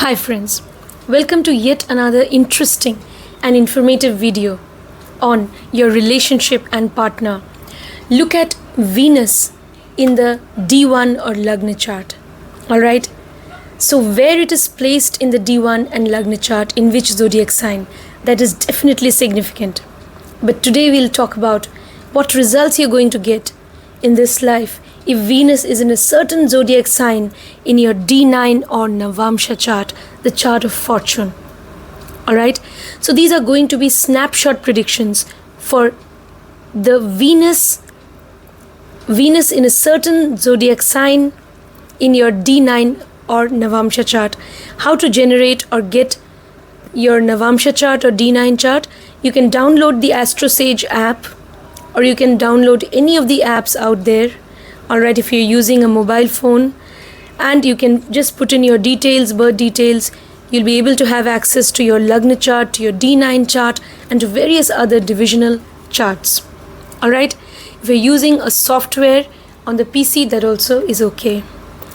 Hi friends, welcome to yet another interesting and informative video on your relationship and partner. Look at Venus in the D1 or Lagna chart. Alright, so where it is placed in the D1 and Lagna chart, in which zodiac sign, that is definitely significant. But today we'll talk about what results you're going to get in this life if Venus is in a certain zodiac sign in your D9 or Navamsha chart, the chart of fortune. Alright, so these are going to be snapshot predictions for the Venus in a certain zodiac sign in your D9 or Navamsha chart. How to generate or get your Navamsha chart or D9 chart? You can download the AstroSage app, or you can download any of the apps out there. Alright, if you're using a mobile phone, and you can just put in your details, birth details, you'll be able to have access to your Lagna chart, to your D9 chart, and to various other divisional charts. Alright, if you're using a software on the PC, that also is okay.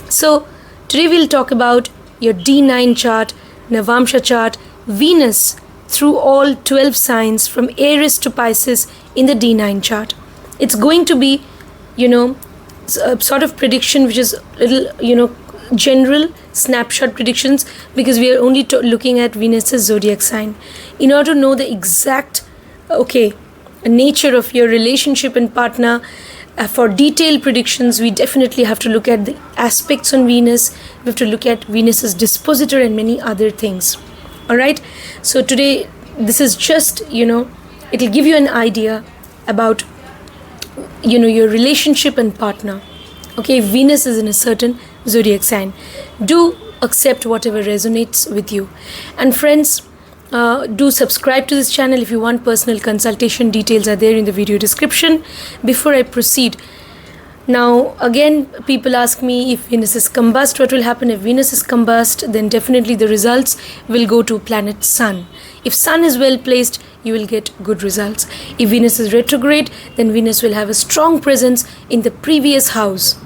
So today we'll talk about your D9 chart, Navamsha chart, Venus through all 12 signs from Aries to Pisces in the D9 chart. It's going to be, a sort of prediction which is little, general snapshot predictions, because we are only looking at Venus's zodiac sign. In order to know the exact, nature of your relationship and partner, for detailed predictions, we definitely have to look at the aspects on Venus. We have to look at Venus's dispositor and many other things. Alright, so today this is just, it'll give you an idea about your relationship and partner. Okay, if Venus is in a certain zodiac sign, do accept whatever resonates with you. And friends, do subscribe to this channel. If you want personal consultation, details are there in the video description. Before I proceed, now again people ask me, if Venus is combust, what will happen? If Venus is combust, then definitely the results will go to planet Sun. If Sun is well placed, you will get good results. If Venus is retrograde, then Venus will have a strong presence in the previous house.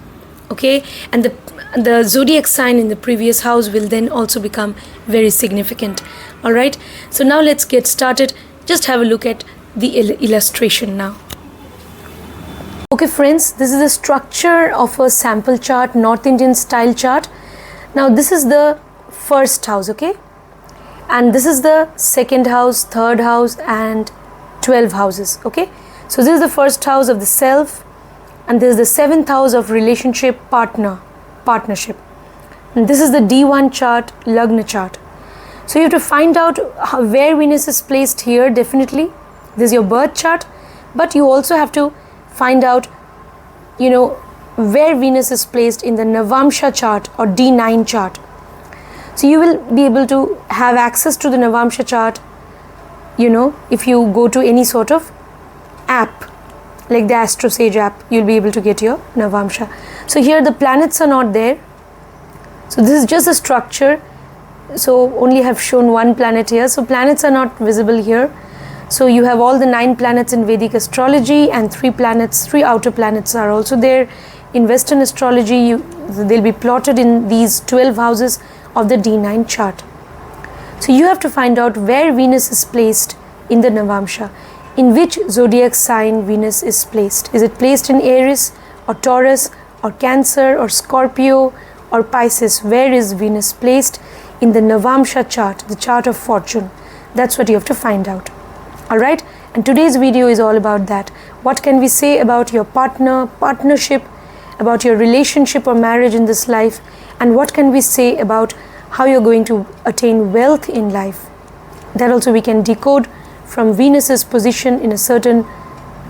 Okay, and the zodiac sign in the previous house will then also become very significant. Alright, so now let's get started. Just have a look at the illustration now. Okay friends, this is the structure of a sample chart, North Indian style chart. Now this is the first house, okay? And this is the second house, third house, and 12 houses, okay? So this is the first house of the self, and this is the seventh house of relationship, partnership. And this is the D1 chart, Lagna chart. So you have to find out where Venus is placed here, definitely. This is your birth chart, but you also have to find out, where Venus is placed in the Navamsha chart or D9 chart. So you will be able to have access to the Navamsha chart, if you go to any sort of app, like the AstroSage app, you'll be able to get your Navamsha. So here the planets are not there. So this is just a structure. So only have shown one planet here. So planets are not visible here. So you have all the 9 planets in Vedic astrology, and 3 outer planets are also there. In Western astrology, they'll be plotted in these 12 houses of the D9 chart. So you have to find out where Venus is placed in the Navamsha. In which zodiac sign Venus is placed. Is it placed in Aries or Taurus or Cancer or Scorpio or Pisces? Where is Venus placed in the Navamsha chart, the chart of fortune? That's what you have to find out. Alright, and today's video is all about that. What can we say about your partnership, about your relationship or marriage in this life, and what can we say about how you're going to attain wealth in life? That also we can decode from Venus's position in a certain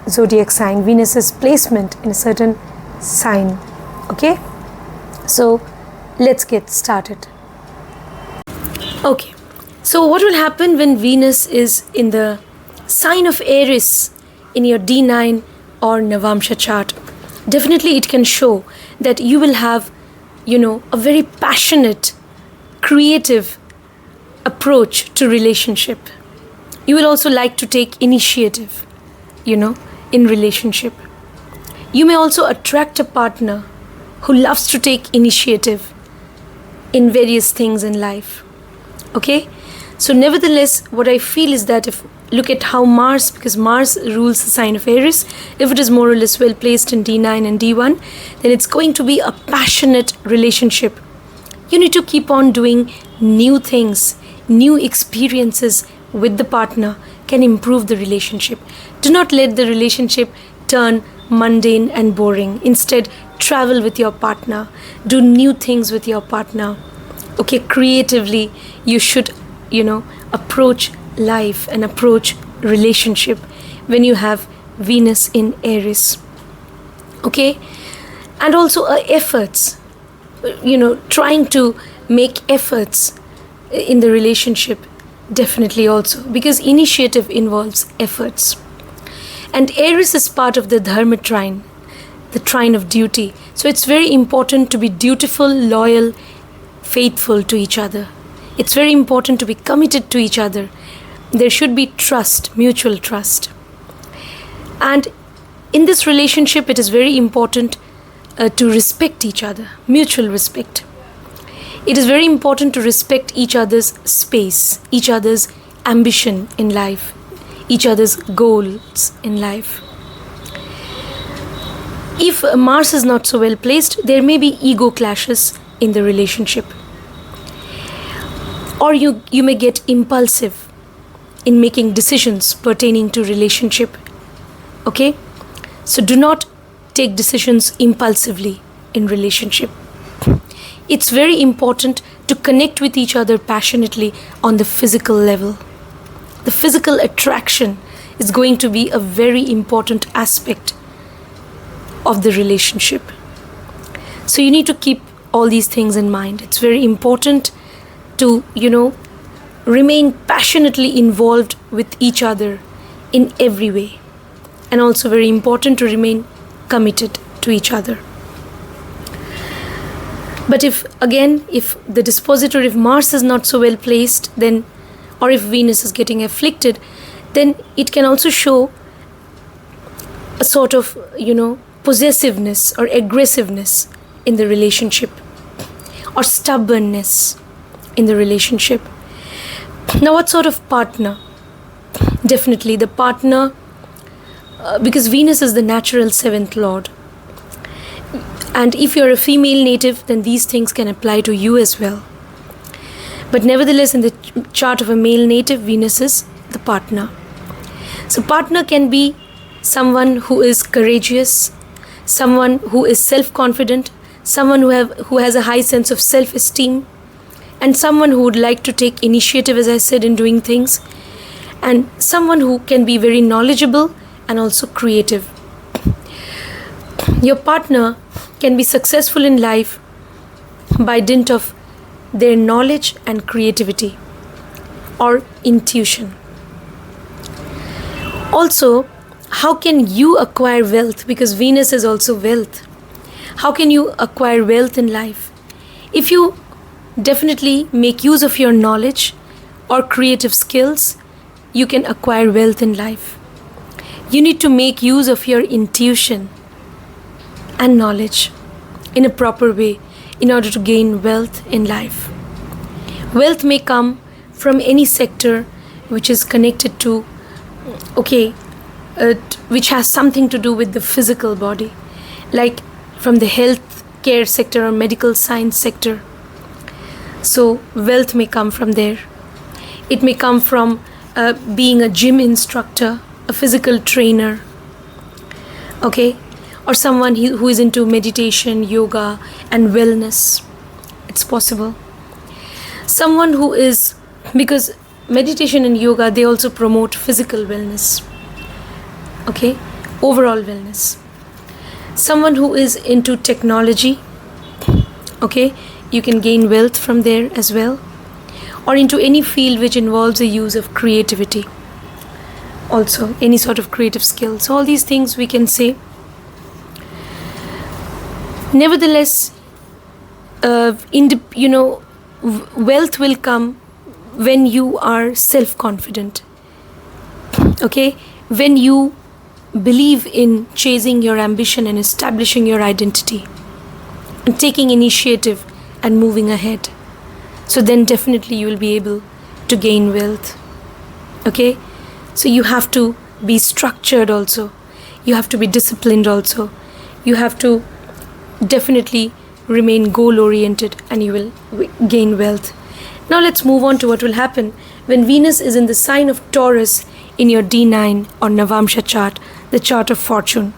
zodiac sign, Venus's placement in a certain sign. Okay, so let's get started. Okay, so what will happen when Venus is in the sign of Aries in your D9 or Navamsha chart? Definitely it can show that you will have, a very passionate, creative approach to relationship. You will also like to take initiative, in relationship. You may also attract a partner who loves to take initiative in various things in life. Okay, so nevertheless, what I feel is that if look at how Mars, because Mars rules the sign of Aries, if it is more or less well placed in D9 and D1, then it's going to be a passionate relationship. You need to keep on doing new things, new experiences with the partner can improve the relationship. Do not let the relationship turn mundane and boring. Instead, travel with your partner, do new things with your partner. Okay, creatively, you should, approach life and approach relationship when you have Venus in Aries. Okay, and also efforts, trying to make efforts in the relationship, definitely also, because initiative involves efforts. And Aries is part of the Dharma trine, the trine of duty. So it's very important to be dutiful, loyal, faithful to each other. It's very important to be committed to each other. There should be trust, mutual trust. And in this relationship, it is very important to respect each other, mutual respect. It is very important to respect each other's space, each other's ambition in life, each other's goals in life. If Mars is not so well placed, there may be ego clashes in the relationship. Or you may get impulsive in making decisions pertaining to relationship. Okay? So do not take decisions impulsively in relationship. It's very important to connect with each other passionately on the physical level. The physical attraction is going to be a very important aspect of the relationship. So you need to keep all these things in mind. It's very important to, remain passionately involved with each other in every way. And also very important to remain committed to each other. But if the dispositor, if Mars is not so well placed, then, or if Venus is getting afflicted, then it can also show a sort of, possessiveness or aggressiveness in the relationship, or stubbornness in the relationship. Now, what sort of partner? Definitely the partner, because Venus is the natural seventh lord. And if you're a female native, then these things can apply to you as well. But nevertheless, in the chart of a male native, Venus is the partner. So partner can be someone who is courageous, someone who is self-confident, someone who has a high sense of self-esteem, and someone who would like to take initiative, as I said, in doing things, and someone who can be very knowledgeable and also creative. Your partner can be successful in life by dint of their knowledge and creativity or intuition. Also, how can you acquire wealth? Because Venus is also wealth. How can you acquire wealth in life? If you definitely make use of your knowledge or creative skills, you can acquire wealth in life. You need to make use of your intuition and knowledge in a proper way in order to gain wealth in life. Wealth may come from any sector which is connected to, which has something to do with the physical body, like from the health care sector or medical science sector. So wealth may come from there. It may come from being a gym instructor, a physical trainer, or someone who is into meditation, yoga, and wellness. It's possible. Someone who is, because meditation and yoga, they also promote physical wellness, overall wellness. Someone who is into technology, you can gain wealth from there as well, or into any field which involves the use of creativity, also any sort of creative skills. So all these things we can say. Nevertheless, wealth will come when you are self-confident, when you believe in chasing your ambition and establishing your identity and taking initiative and moving ahead. So then definitely you will be able to gain wealth. Okay? So you have to be structured also. You have to be disciplined also. You have to definitely remain goal-oriented, and you will gain wealth. Now let's move on to what will happen when Venus is in the sign of Taurus in your D9 or Navamsha chart, the chart of fortune.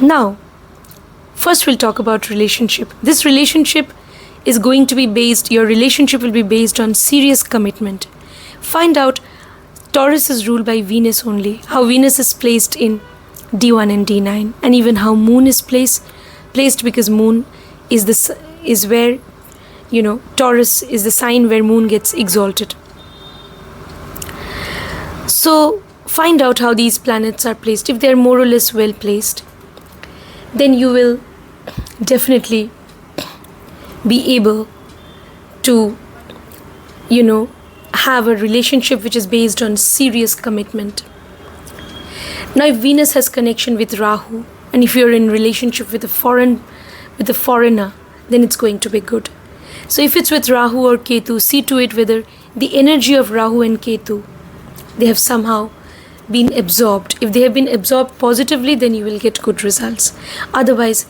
Now, first we'll talk about relationship. This relationship is going to be based, your relationship will be based on serious commitment. Find out Taurus is ruled by Venus only, how Venus is placed in D1 and D9, and even how Moon is placed because Moon is where, Taurus is the sign where Moon gets exalted. So find out how these planets are placed. If they are more or less well placed, then you will definitely be able to, have a relationship which is based on serious commitment. Now, if Venus has connection with Rahu, and if you're in relationship with a foreigner, then it's going to be good. So if it's with Rahu or Ketu, see to it whether the energy of Rahu and Ketu, they have somehow been absorbed. If they have been absorbed positively, then you will get good results. Otherwise,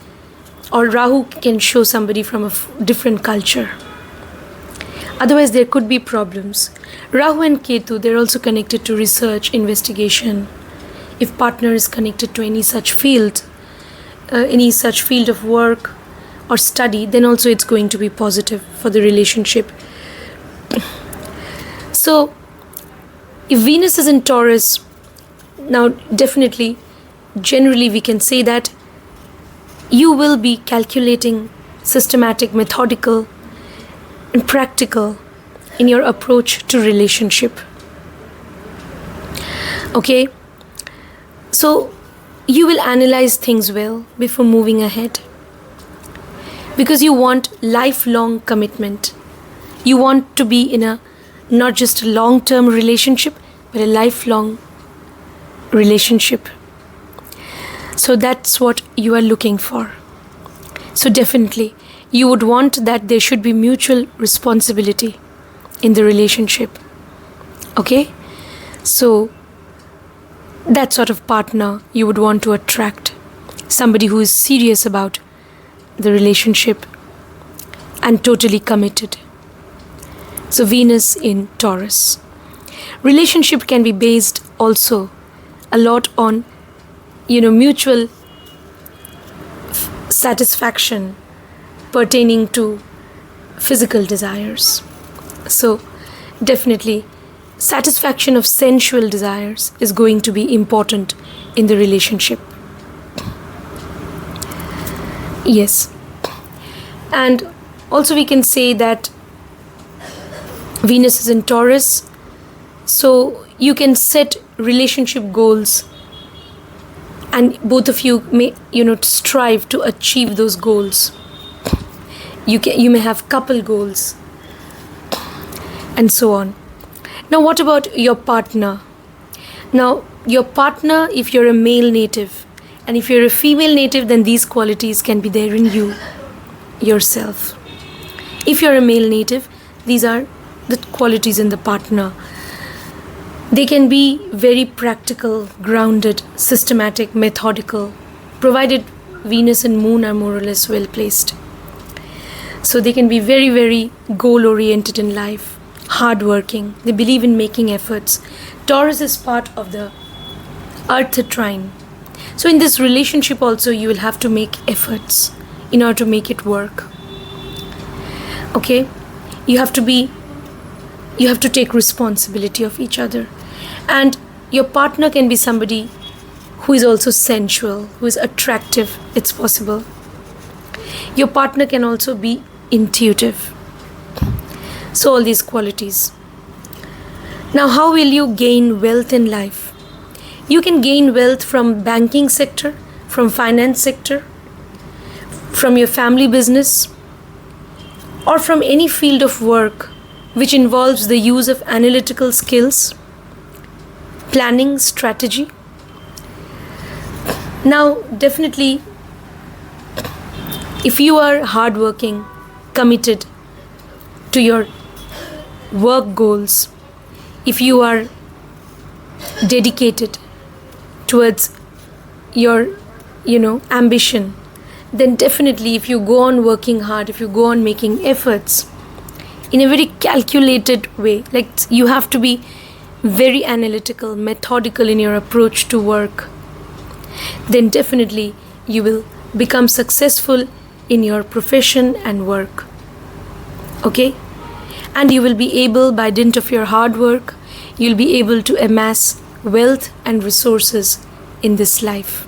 or Rahu can show somebody from a different culture. Otherwise, there could be problems. Rahu and Ketu, they're also connected to research, investigation. If partner is connected to any such field of work or study, then also it's going to be positive for the relationship. So, if Venus is in Taurus, now definitely, generally we can say that you will be calculating, systematic, methodical, and practical in your approach to relationship. Okay? So, you will analyze things well before moving ahead. Because you want lifelong commitment. You want to be in a not just a long-term relationship, but a lifelong relationship. So that's what you are looking for. So definitely, you would want that there should be mutual responsibility in the relationship. Okay? So, that sort of partner you would want to attract. Somebody who is serious about the relationship and totally committed. So Venus in Taurus. Relationship can be based also a lot on, mutual satisfaction pertaining to physical desires. So definitely satisfaction of sensual desires is going to be important in the relationship. Yes. And also we can say that Venus is in Taurus, so you can set relationship goals and both of you may, strive to achieve those goals. You may have couple goals and so on. Now, what about your partner? Now, your partner, if you're a male native, and if you're a female native, then these qualities can be there in you, yourself. If you're a male native, these are the qualities in the partner. They can be very practical, grounded, systematic, methodical, provided Venus and Moon are more or less well placed. So they can be very, very goal-oriented in life, hardworking. They believe in making efforts. Taurus is part of the Earth trine. So in this relationship also, you will have to make efforts in order to make it work. Okay? You have to take responsibility of each other. And your partner can be somebody who is also sensual, who is attractive, it's possible. Your partner can also be intuitive. So all these qualities. Now, how will you gain wealth in life? You can gain wealth from banking sector, from finance sector, from your family business, or from any field of work which involves the use of analytical skills, planning, strategy. Now, definitely, if you are hardworking, committed, to your work goals, if you are dedicated towards your ambition, then definitely if you go on working hard, if you go on making efforts in a very calculated way, like you have to be very analytical, methodical in your approach to work, then definitely you will become successful in your profession and work. Okay? And you will be able, by dint of your hard work, you'll be able to amass wealth and resources in this life.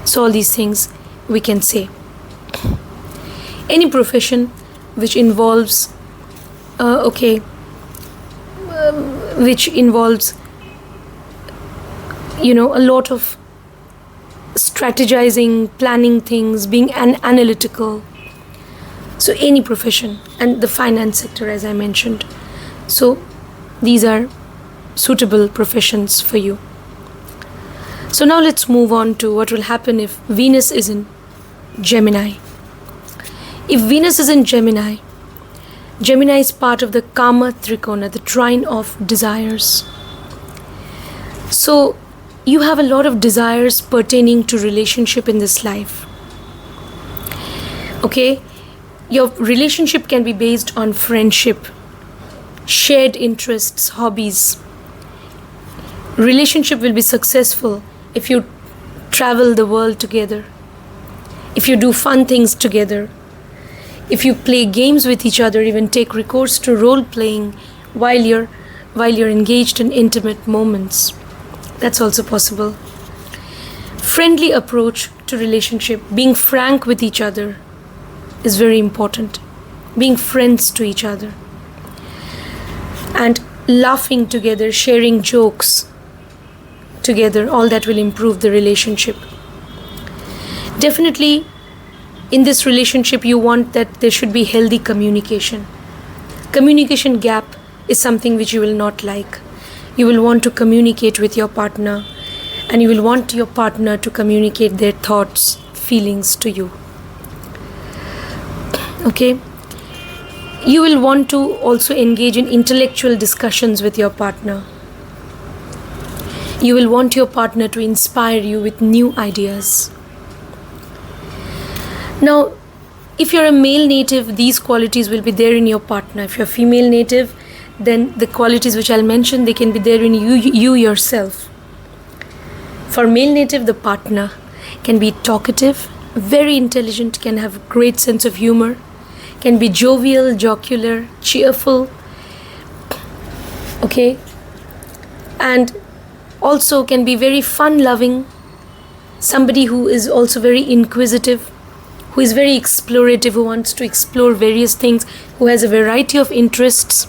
So all these things we can say. Any profession which involves a lot of strategizing, planning things, being analytical. So any profession, and the finance sector, as I mentioned. So these are suitable professions for you. So now let's move on to what will happen if Venus is in Gemini. If Venus is in Gemini, Gemini is part of the Kama Trikona, the trine of desires. So you have a lot of desires pertaining to relationship in this life. Okay? Your relationship can be based on friendship, shared interests, hobbies. Relationship will be successful if you travel the world together, if you do fun things together, if you play games with each other, even take recourse to role playing while you're engaged in intimate moments. That's also possible. Friendly approach to relationship, being frank with each other is very important. Being friends to each other. And laughing together, sharing jokes together, all that will improve the relationship. Definitely, in this relationship, you want that there should be healthy communication. Communication gap is something which you will not like. You will want to communicate with your partner, and you will want your partner to communicate their thoughts, feelings to you. Okay? You will want to also engage in intellectual discussions with your partner. You will want your partner to inspire you with new ideas. Now, if you're a male native, these qualities will be there in your partner. If you're a female native, then the qualities which I'll mention, they can be there in you yourself. For male native, the partner can be talkative, very intelligent, can have a great sense of humor, can be jovial, jocular, cheerful, okay, and also can be very fun-loving, somebody who is also very inquisitive, who is very explorative, who wants to explore various things, who has a variety of interests,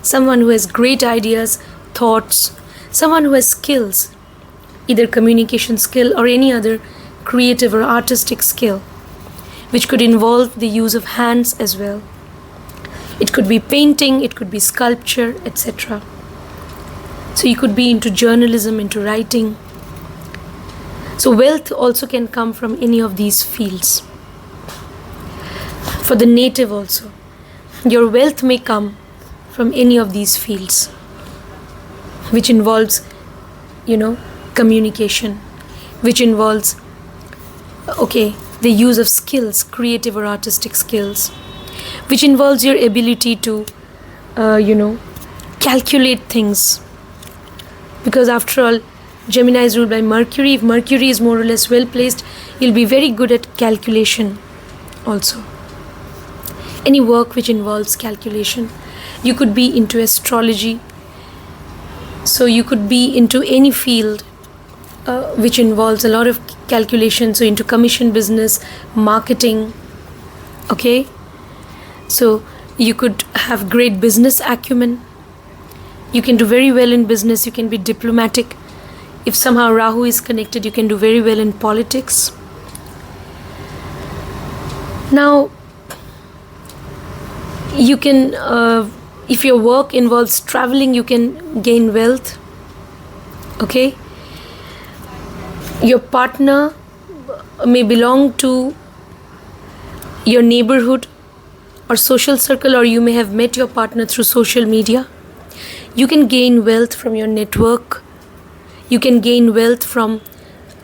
someone who has great ideas, thoughts, someone who has skills, either communication skill or any other creative or artistic skill, which could involve the use of hands as well. It could be painting, it could be sculpture, etc. So you could be into journalism, into writing. So wealth also can come from any of these fields. For the native also, your wealth may come from any of these fields, which involves, communication, which involves, the use of skills, creative or artistic skills, which involves your ability to, calculate things. Because after all, Gemini is ruled by Mercury. If Mercury is more or less well placed, you'll be very good at calculation also. Any work which involves calculation. You could be into astrology. So you could be into any field which involves a lot of calculation. So into commission business, marketing. Okay? So you could have great business acumen. You can do very well in business. You can be diplomatic. If somehow Rahu is connected, you can do very well in politics. Now, you can, if your work involves traveling, you can gain wealth. Okay? Your partner may belong to your neighborhood or social circle, or you may have met your partner through social media. You can gain wealth from your network. You can gain wealth from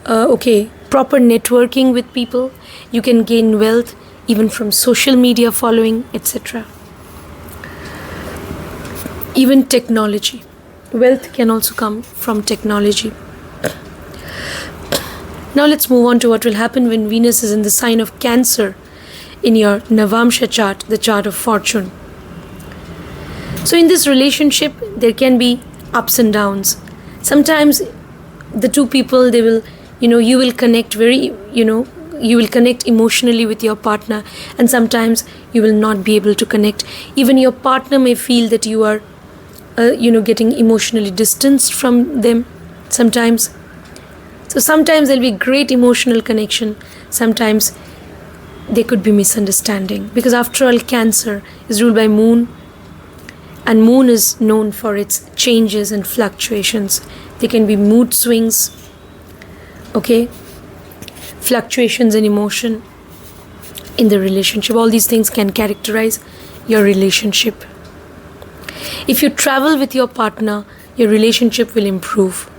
proper networking with people. You can gain wealth even from social media following, etc. Even technology. Wealth can also come from technology. Now let's move on to what will happen when Venus is in the sign of Cancer in your Navamsha chart, the chart of fortune. So in this relationship, there can be ups and downs. Sometimes the two people, they will, you will connect you will connect emotionally with your partner, and sometimes you will not be able to connect. Even your partner may feel that you are, getting emotionally distanced from them sometimes. So sometimes there'll be great emotional connection. Sometimes there could be misunderstanding, because after all, Cancer is ruled by Moon, and Moon is known for its changes and fluctuations. There can be mood swings, fluctuations in emotion in the relationship. All these things can characterize your relationship. If you travel with your partner, your relationship will improve.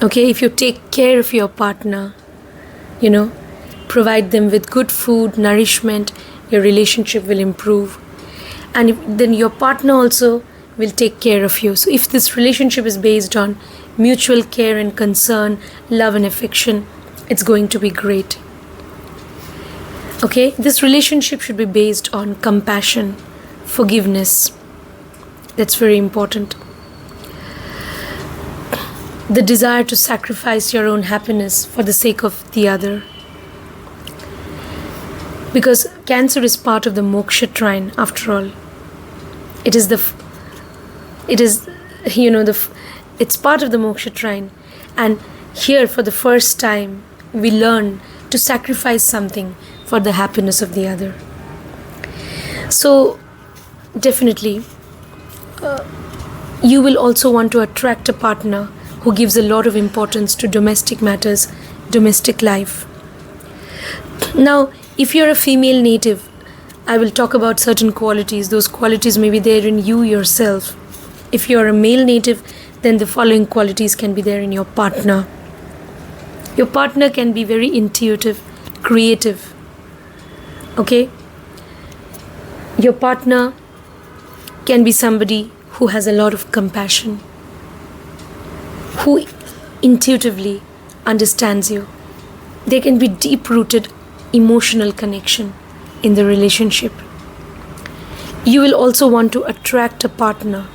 If you take care of your partner, provide them with good food, nourishment, your relationship will improve. And then your partner also will take care of you. So if this relationship is based on mutual care and concern, love and affection, it's going to be great. This relationship should be based on compassion, forgiveness. That's very important. The desire to sacrifice your own happiness for the sake of the other. Because Cancer is part of the moksha trine, after all. It's part of the moksha trine. And here, for the first time, we learn to sacrifice something for the happiness of the other. So, definitely, you will also want to attract a partner who gives a lot of importance to domestic matters, domestic life. Now, if you're a female native, I will talk about certain qualities. Those qualities may be there in you yourself. If you're a male native, then the following qualities can be there in your partner. Your partner can be very intuitive, creative. Your partner can be somebody who has a lot of compassion, who intuitively understands you. There can be deep-rooted emotional connection in the relationship. You will also want to attract a partner,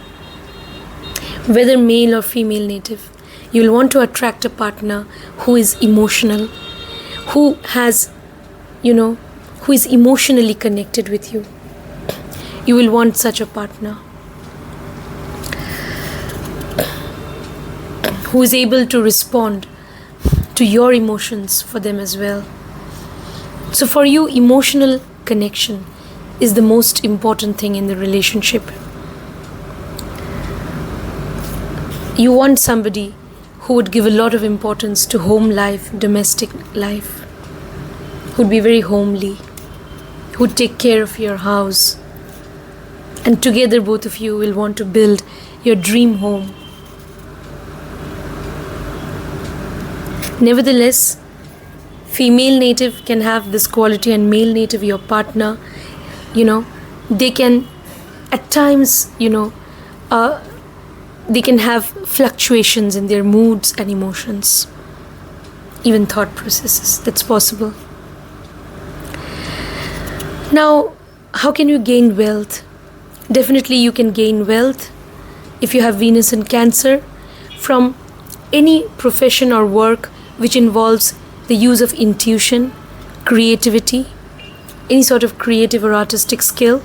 whether male or female native. You will want to attract a partner who is emotional, who has, who is emotionally connected with you. You will want such a partner who is able to respond to your emotions for them as well. So for you, emotional connection is the most important thing in the relationship. You want somebody who would give a lot of importance to home life, domestic life, who would be very homely, who would take care of your house, and together both of you will want to build your dream home. Nevertheless, female native can have this quality, and male native, your partner, they can at times, they can have fluctuations in their moods and emotions, even thought processes. That's possible. Now, how can you gain wealth? Definitely you can gain wealth if you have Venus in Cancer from any profession or work which involves the use of intuition, creativity, any sort of creative or artistic skill,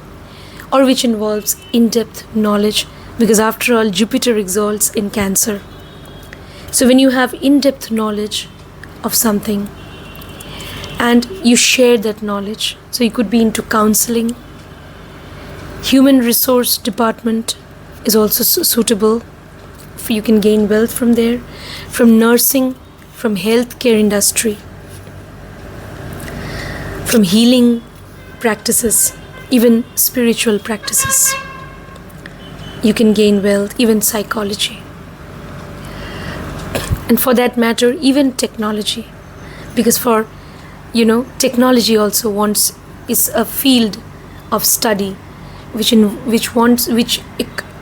or which involves in-depth knowledge, because after all, Jupiter exalts in Cancer. So when you have in-depth knowledge of something and you share that knowledge, so you could be into counseling, human resource department is also suitable. You can gain wealth from there, from nursing, from healthcare industry, from healing practices. even spiritual practices. You can gain wealth, even psychology. And for that matter, even technology. Because technology also is a field of study which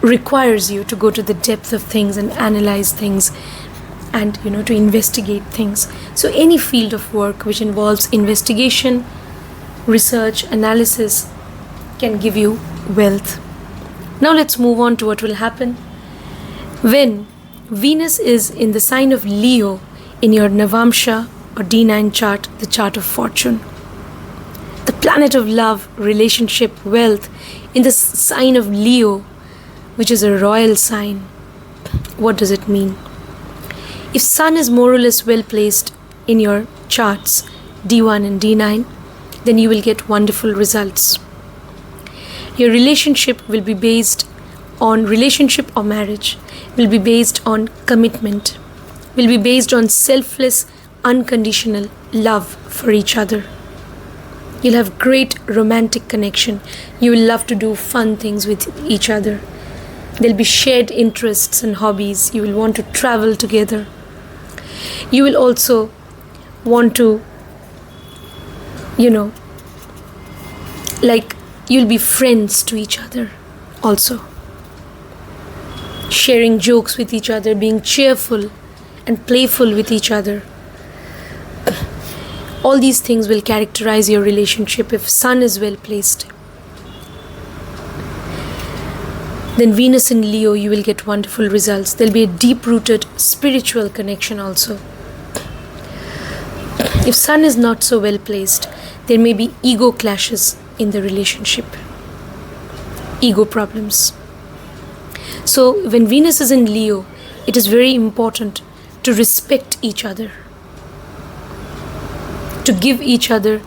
requires you to go to the depth of things and analyze things and to investigate things. So any field of work which involves investigation, research, analysis can give you wealth. Now let's move on to what will happen when Venus is in the sign of Leo in your Navamsha or D9 chart, the chart of fortune. The planet of love, relationship, wealth in the sign of Leo, which is a royal sign. What does it mean? If Sun is more or less well placed in your charts, D1 and D9, then you will get wonderful results. Your relationship will be based on relationship or marriage, will be based on commitment, will be based on selfless, unconditional love for each other. You'll have great romantic connection. You will love to do fun things with each other. There'll be shared interests and hobbies. You will want to travel together. You will also want to, you'll be friends to each other also. Sharing jokes with each other, being cheerful and playful with each other. All these things will characterize your relationship if Sun is well placed. Then Venus in Leo, you will get wonderful results. There'll be a deep-rooted spiritual connection also. If Sun is not so well placed, there may be ego clashes in the relationship. Ego problems. So when Venus is in Leo, it is very important to respect each other, to give each other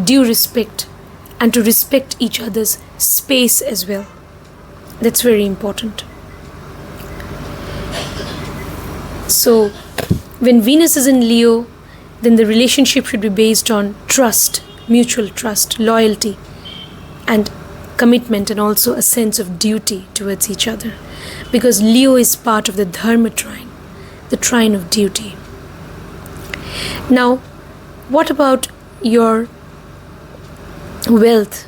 due respect, and to respect each other's space as well. That's very important. So when Venus is in Leo, then the relationship should be based on trust, mutual trust, loyalty, and commitment, and also a sense of duty towards each other. Because Leo is part of the Dharma trine, the trine of duty. Now, what about your wealth?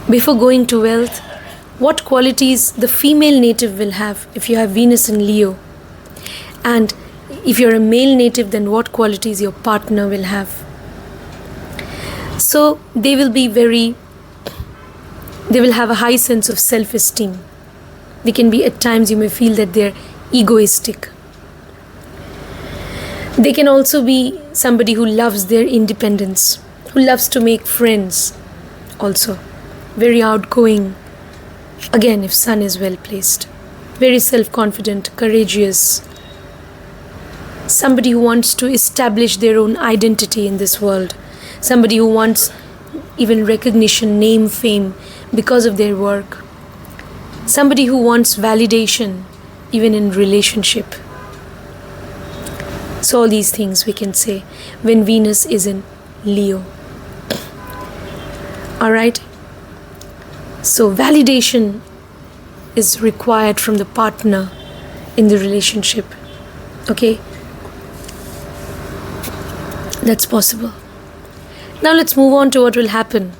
Before going to wealth, what qualities the female native will have if you have Venus in Leo? And if you're a male native, then what qualities your partner will have? So they will have a high sense of self-esteem. They can be, at times you may feel that they're egoistic. They can also be somebody who loves their independence, who loves to make friends also. Very outgoing. Again, if Sun is well placed. Very self-confident, courageous. Somebody who wants to establish their own identity in this world. Somebody who wants even recognition, name, fame because of their work. Somebody who wants validation even in relationship. So all these things we can say when Venus is in Leo. Alright? So validation is required from the partner in the relationship. Okay? That's possible. Now let's move on to what will happen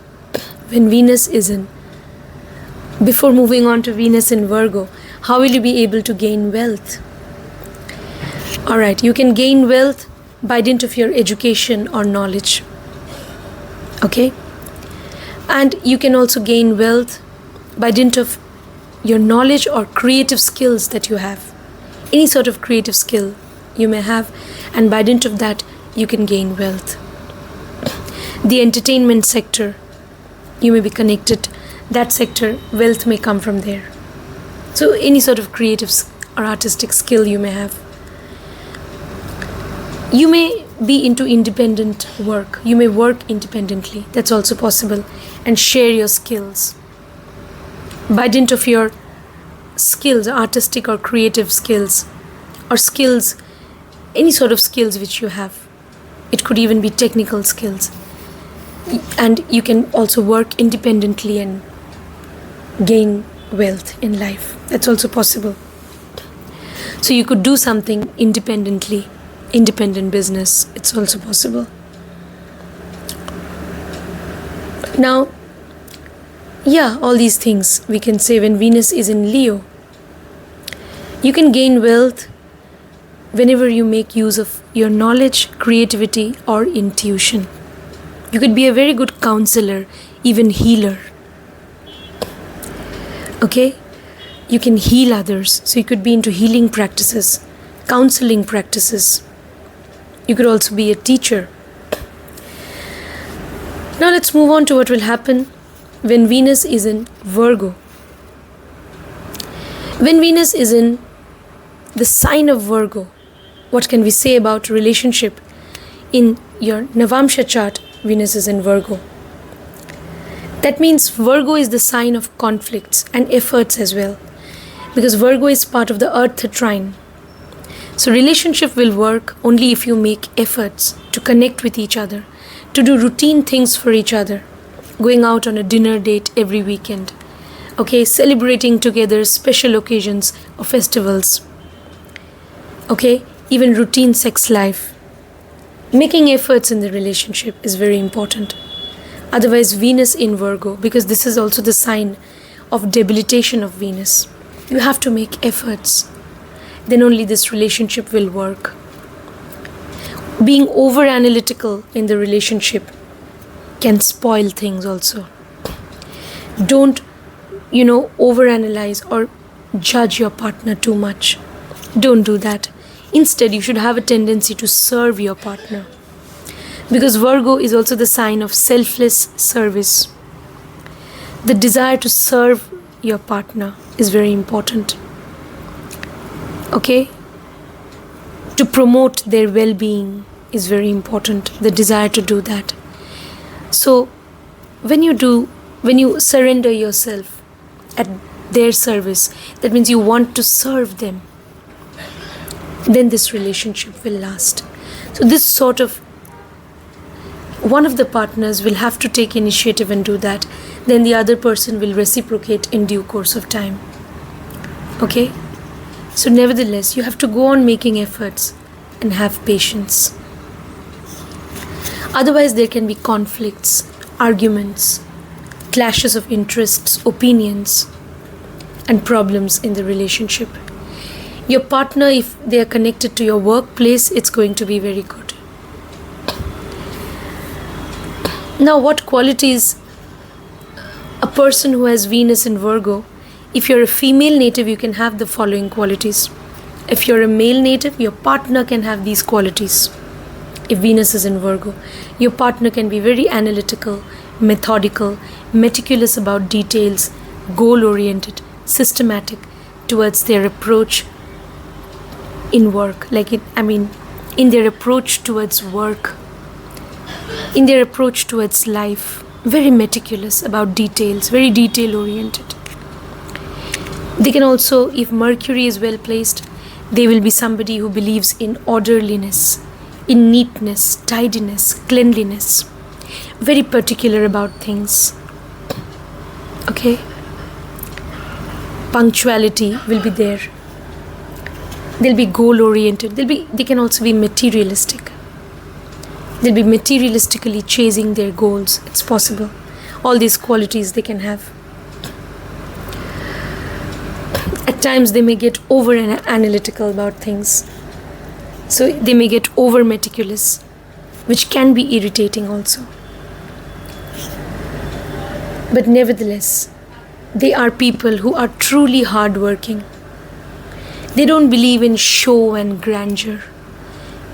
when Venus is in. Before moving on to Venus in Virgo, how will you be able to gain wealth? Alright, you can gain wealth by dint of your education or knowledge. Okay? And you can also gain wealth by dint of your knowledge or creative skills that you have. Any sort of creative skill you may have, and by dint of that, you can gain wealth. The entertainment sector, you may be connected. That sector, wealth may come from there. So any sort of creative or artistic skill you may have. You may be into independent work. You may work independently. That's also possible. And share your skills. By dint of your skills, artistic or creative skills, or skills, any sort of skills which you have. It could even be technical skills. And you can also work independently and gain wealth in life. That's also possible. So you could do something independently, independent business. It's also possible. Now, yeah, all these things we can say when Venus is in Leo. You can gain wealth whenever you make use of your knowledge, creativity, or intuition. You could be a very good counselor, even healer. Okay? You can heal others. So you could be into healing practices, counseling practices. You could also be a teacher. Now let's move on to what will happen when Venus is in Virgo. When Venus is in the sign of Virgo, what can we say about relationship? In your Navamsha chart, Venus is in Virgo. That means Virgo is the sign of conflicts and efforts as well, because Virgo is part of the Earth trine. So relationship will work only if you make efforts to connect with each other, to do routine things for each other, going out on a dinner date every weekend, okay, celebrating together special occasions or festivals, okay, even routine sex life. Making efforts in the relationship is very important. Otherwise, Venus in Virgo, because this is also the sign of debilitation of Venus, you have to make efforts. Then only this relationship will work. Being over analytical in the relationship can spoil things also. Don't, overanalyze or judge your partner too much. Don't do that. Instead, you should have a tendency to serve your partner. Because Virgo is also the sign of selfless service. The desire to serve your partner is very important. Okay? To promote their well-being is very important. The desire to do that. So, when you surrender yourself at their service, that means you want to serve them, then this relationship will last. So this sort of, one of the partners will have to take initiative and do that. Then the other person will reciprocate in due course of time. Okay? So nevertheless, you have to go on making efforts and have patience. Otherwise, there can be conflicts, arguments, clashes of interests, opinions, and problems in the relationship. Your partner, if they are connected to your workplace, it's going to be very good. Now, what qualities a person who has Venus in Virgo, if you're a female native, you can have the following qualities. If you're a male native, your partner can have these qualities. If Venus is in Virgo, your partner can be very analytical, methodical, meticulous about details, goal-oriented, systematic towards their approach in work, in their approach towards work, in their approach towards life, very meticulous about details, very detail-oriented. They can also, if Mercury is well placed, they will be somebody who believes in orderliness, in neatness, tidiness, cleanliness, very particular about things. Okay? Punctuality will be there. They'll be goal-oriented. They can also be materialistic. They'll be materialistically chasing their goals. It's possible. All these qualities they can have. At times they may get over-analytical about things. So they may get over-meticulous, which can be irritating also. But nevertheless, they are people who are truly hardworking. They don't believe in show and grandeur.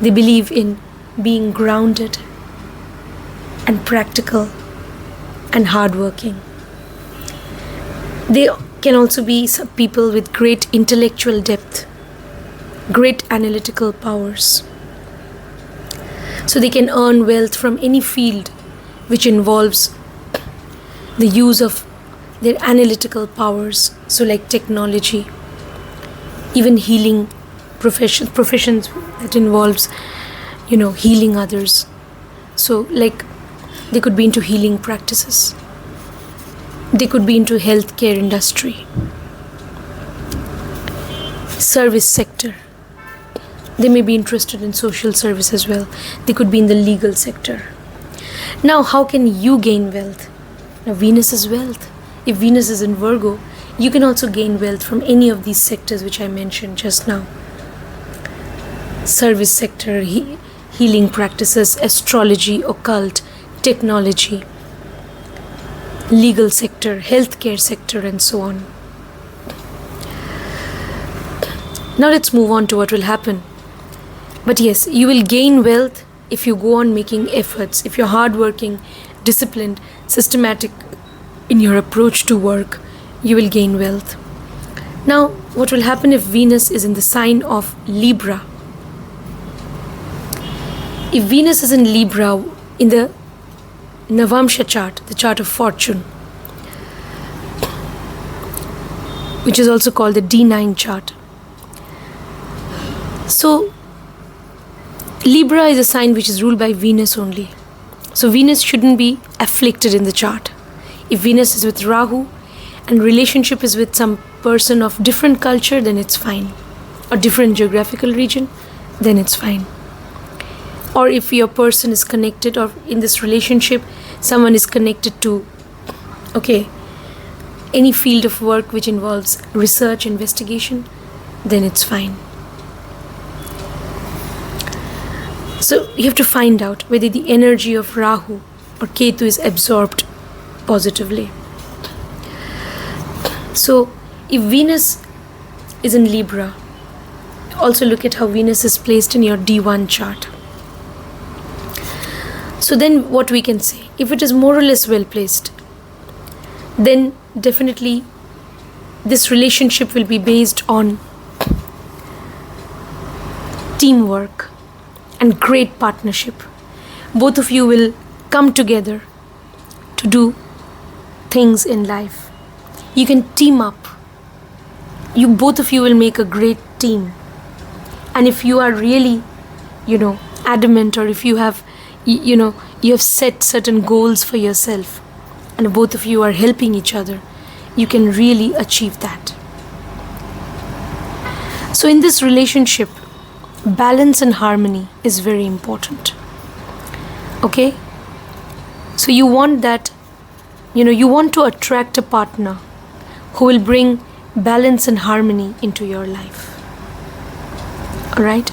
They believe in being grounded and practical and hardworking. They can also be some people with great intellectual depth, great analytical powers. So they can earn wealth from any field which involves the use of their analytical powers. So like technology, even healing professions that involves, healing others. So like They could be into healing practices. They could be into healthcare industry, service sector. They may be interested in social service as well. They could be in the legal sector. Now, how can you gain wealth? Now, Venus is wealth. If Venus is in Virgo, you can also gain wealth from any of these sectors which I mentioned just now. Service sector, healing practices, astrology, occult, technology, legal sector, healthcare sector, and so on. Now let's move on to what will happen. But yes, you will gain wealth if you go on making efforts, if you're hardworking, disciplined, systematic in your approach to work, you will gain wealth. Now, what will happen if Venus is in the sign of Libra? If Venus is in Libra, in the Navamsha chart, the chart of fortune, which is also called the D9 chart. So, Libra is a sign which is ruled by Venus only. So, Venus shouldn't be afflicted in the chart. If Venus is with Rahu and relationship is with some person of different culture, then it's fine. Or different geographical region, then it's fine. Or if your person is connected, or in this relationship someone is connected to any field of work which involves research, investigation, then it's fine. So you have to find out whether the energy of Rahu or Ketu is absorbed positively. So if Venus is in Libra, also look at how Venus is placed in your D1 chart. So then what we can say, if it is more or less well placed, then definitely this relationship will be based on teamwork and great partnership. Both of you will come together to do things in life. You can team up. Both of you will make a great team. And if you are really, adamant, or if you have you have set certain goals for yourself and both of you are helping each other, you can really achieve that. So in this relationship, balance and harmony is very important. Okay? So you want that, you want to attract a partner who will bring balance and harmony into your life. Alright?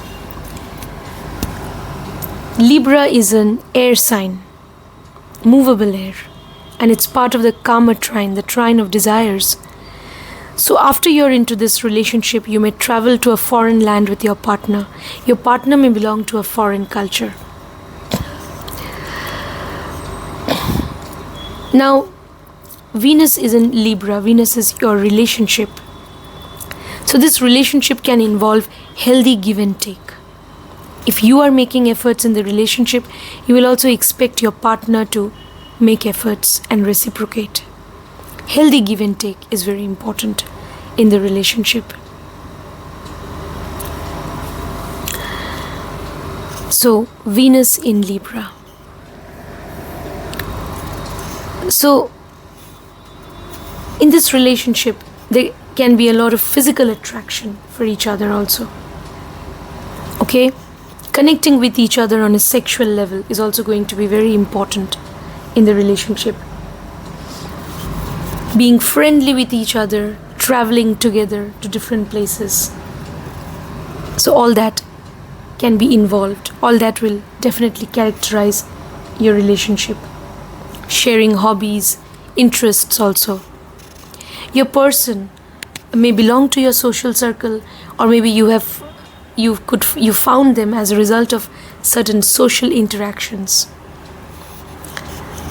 Libra is an air sign, movable air, and it's part of the Kama trine, the trine of desires. So after you're into this relationship, you may travel to a foreign land with your partner. Your partner may belong to a foreign culture. Now, Venus is in Libra. Venus is your relationship. So this relationship can involve healthy give and take. If you are making efforts in the relationship, you will also expect your partner to make efforts and reciprocate. Healthy give and take is very important in the relationship. So, Venus in Libra. So, in this relationship, there can be a lot of physical attraction for each other also. Okay? Connecting with each other on a sexual level is also going to be very important in the relationship. Being friendly with each other, traveling together to different places. So all that can be involved. All that will definitely characterize your relationship. Sharing hobbies, interests also. Your person may belong to your social circle, or maybe you found them as a result of certain social interactions.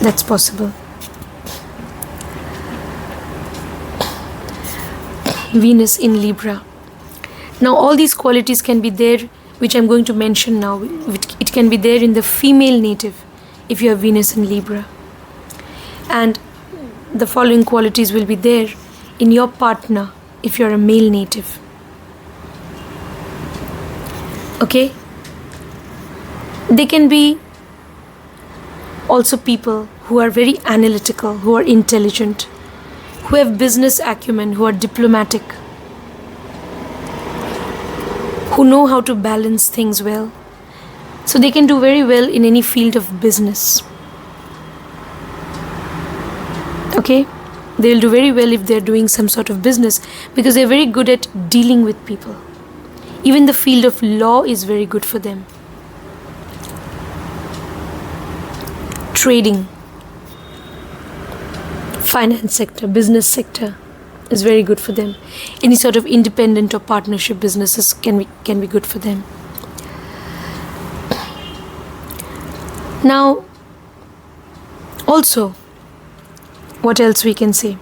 That's possible. Venus in Libra. Now all these qualities can be there, which I'm going to mention now. It can be there in the female native if you have Venus in Libra. And the following qualities will be there in your partner if you're a male native. Okay? They can be Also people who are very analytical, who are intelligent, who have business acumen, who are diplomatic, who know how to balance things well. So they can do very well in any field of business. Okay? They will do very well if they're doing some sort of business, because they're very good at dealing with people. Even the field of law is very good for them. Trading, finance sector, business sector is very good for them. Any sort of independent or partnership businesses can be good for them. Now, also, what else we can say?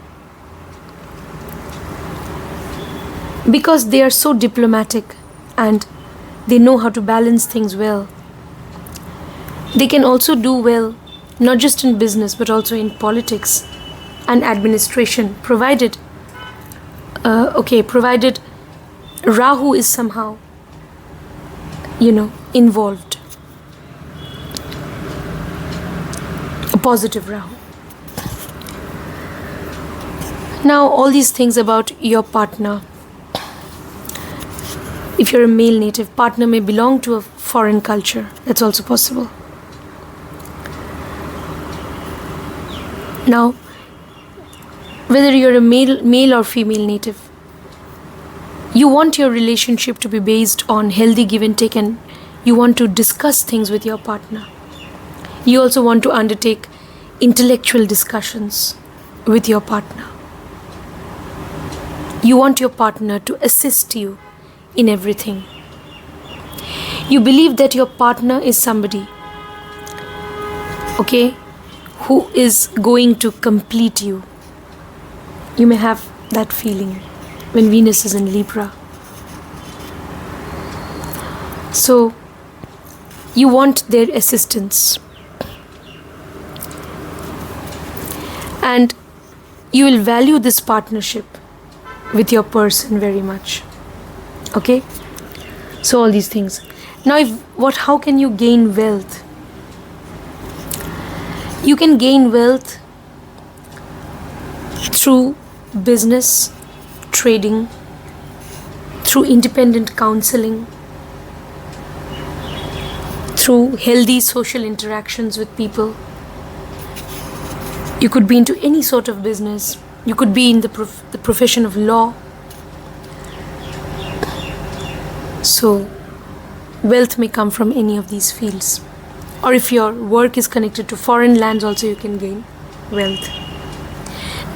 Because they are so diplomatic and they know how to balance things well, they can also do well not just in business but also in politics and administration, provided Rahu is somehow involved, a positive Rahu. Now, all these things about your partner. If you're a male native, partner may belong to a foreign culture. That's also possible. Now, whether you're a male or female native, you want your relationship to be based on healthy give and take, and you want to discuss things with your partner. You also want to undertake intellectual discussions with your partner. You want your partner to assist you in everything. You believe that your partner is somebody, who is going to complete you. You may have that feeling when Venus is in Libra. So, you want their assistance. And you will value this partnership with your person very much. Okay? So all these things. Now how can you gain wealth? You can gain wealth through business, trading, through independent counseling, through healthy social interactions with people. You could be into any sort of business. You could be in the profession of law. So, wealth may come from any of these fields. Or if your work is connected to foreign lands, also you can gain wealth.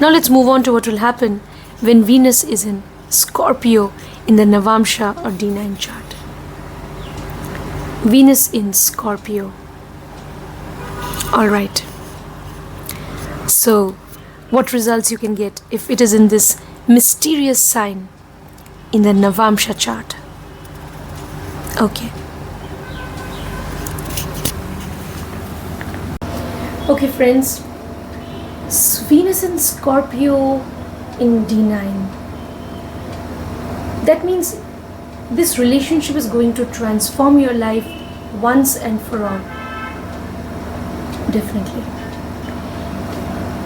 Now let's move on to what will happen when Venus is in Scorpio in the Navamsha or D9 chart. Venus in Scorpio. Alright. So, what results you can get if it is in this mysterious sign in the Navamsha chart? Okay. Okay, friends. Venus in Scorpio in D9. That means this relationship is going to transform your life once and for all. Definitely.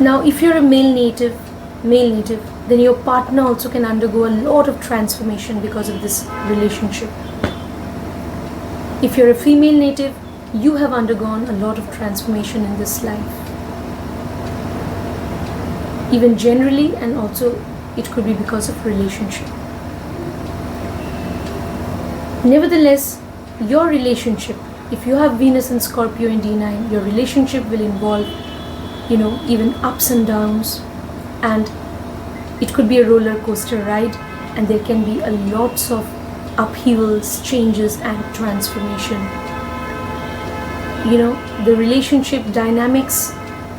Now, if you're a male native, then your partner also can undergo a lot of transformation because of this relationship. If you're a female native, you have undergone a lot of transformation in this life. Even generally, and also it could be because of relationship. Nevertheless, your relationship, if you have Venus and Scorpio in D9, your relationship will involve even ups and downs, and it could be a roller coaster ride, and there can be a lots of upheavals, changes and transformation. The relationship dynamics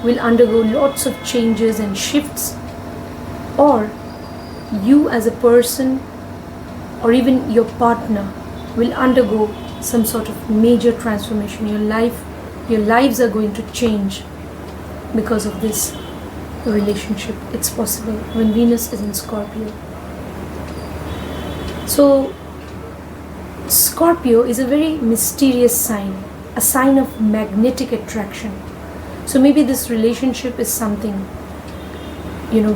will undergo lots of changes and shifts, or you as a person or even your partner will undergo some sort of major transformation. Your lives are going to change because of this relationship. It's possible when Venus is in Scorpio. So Scorpio is a very mysterious sign, a sign of magnetic attraction. So maybe this relationship is something,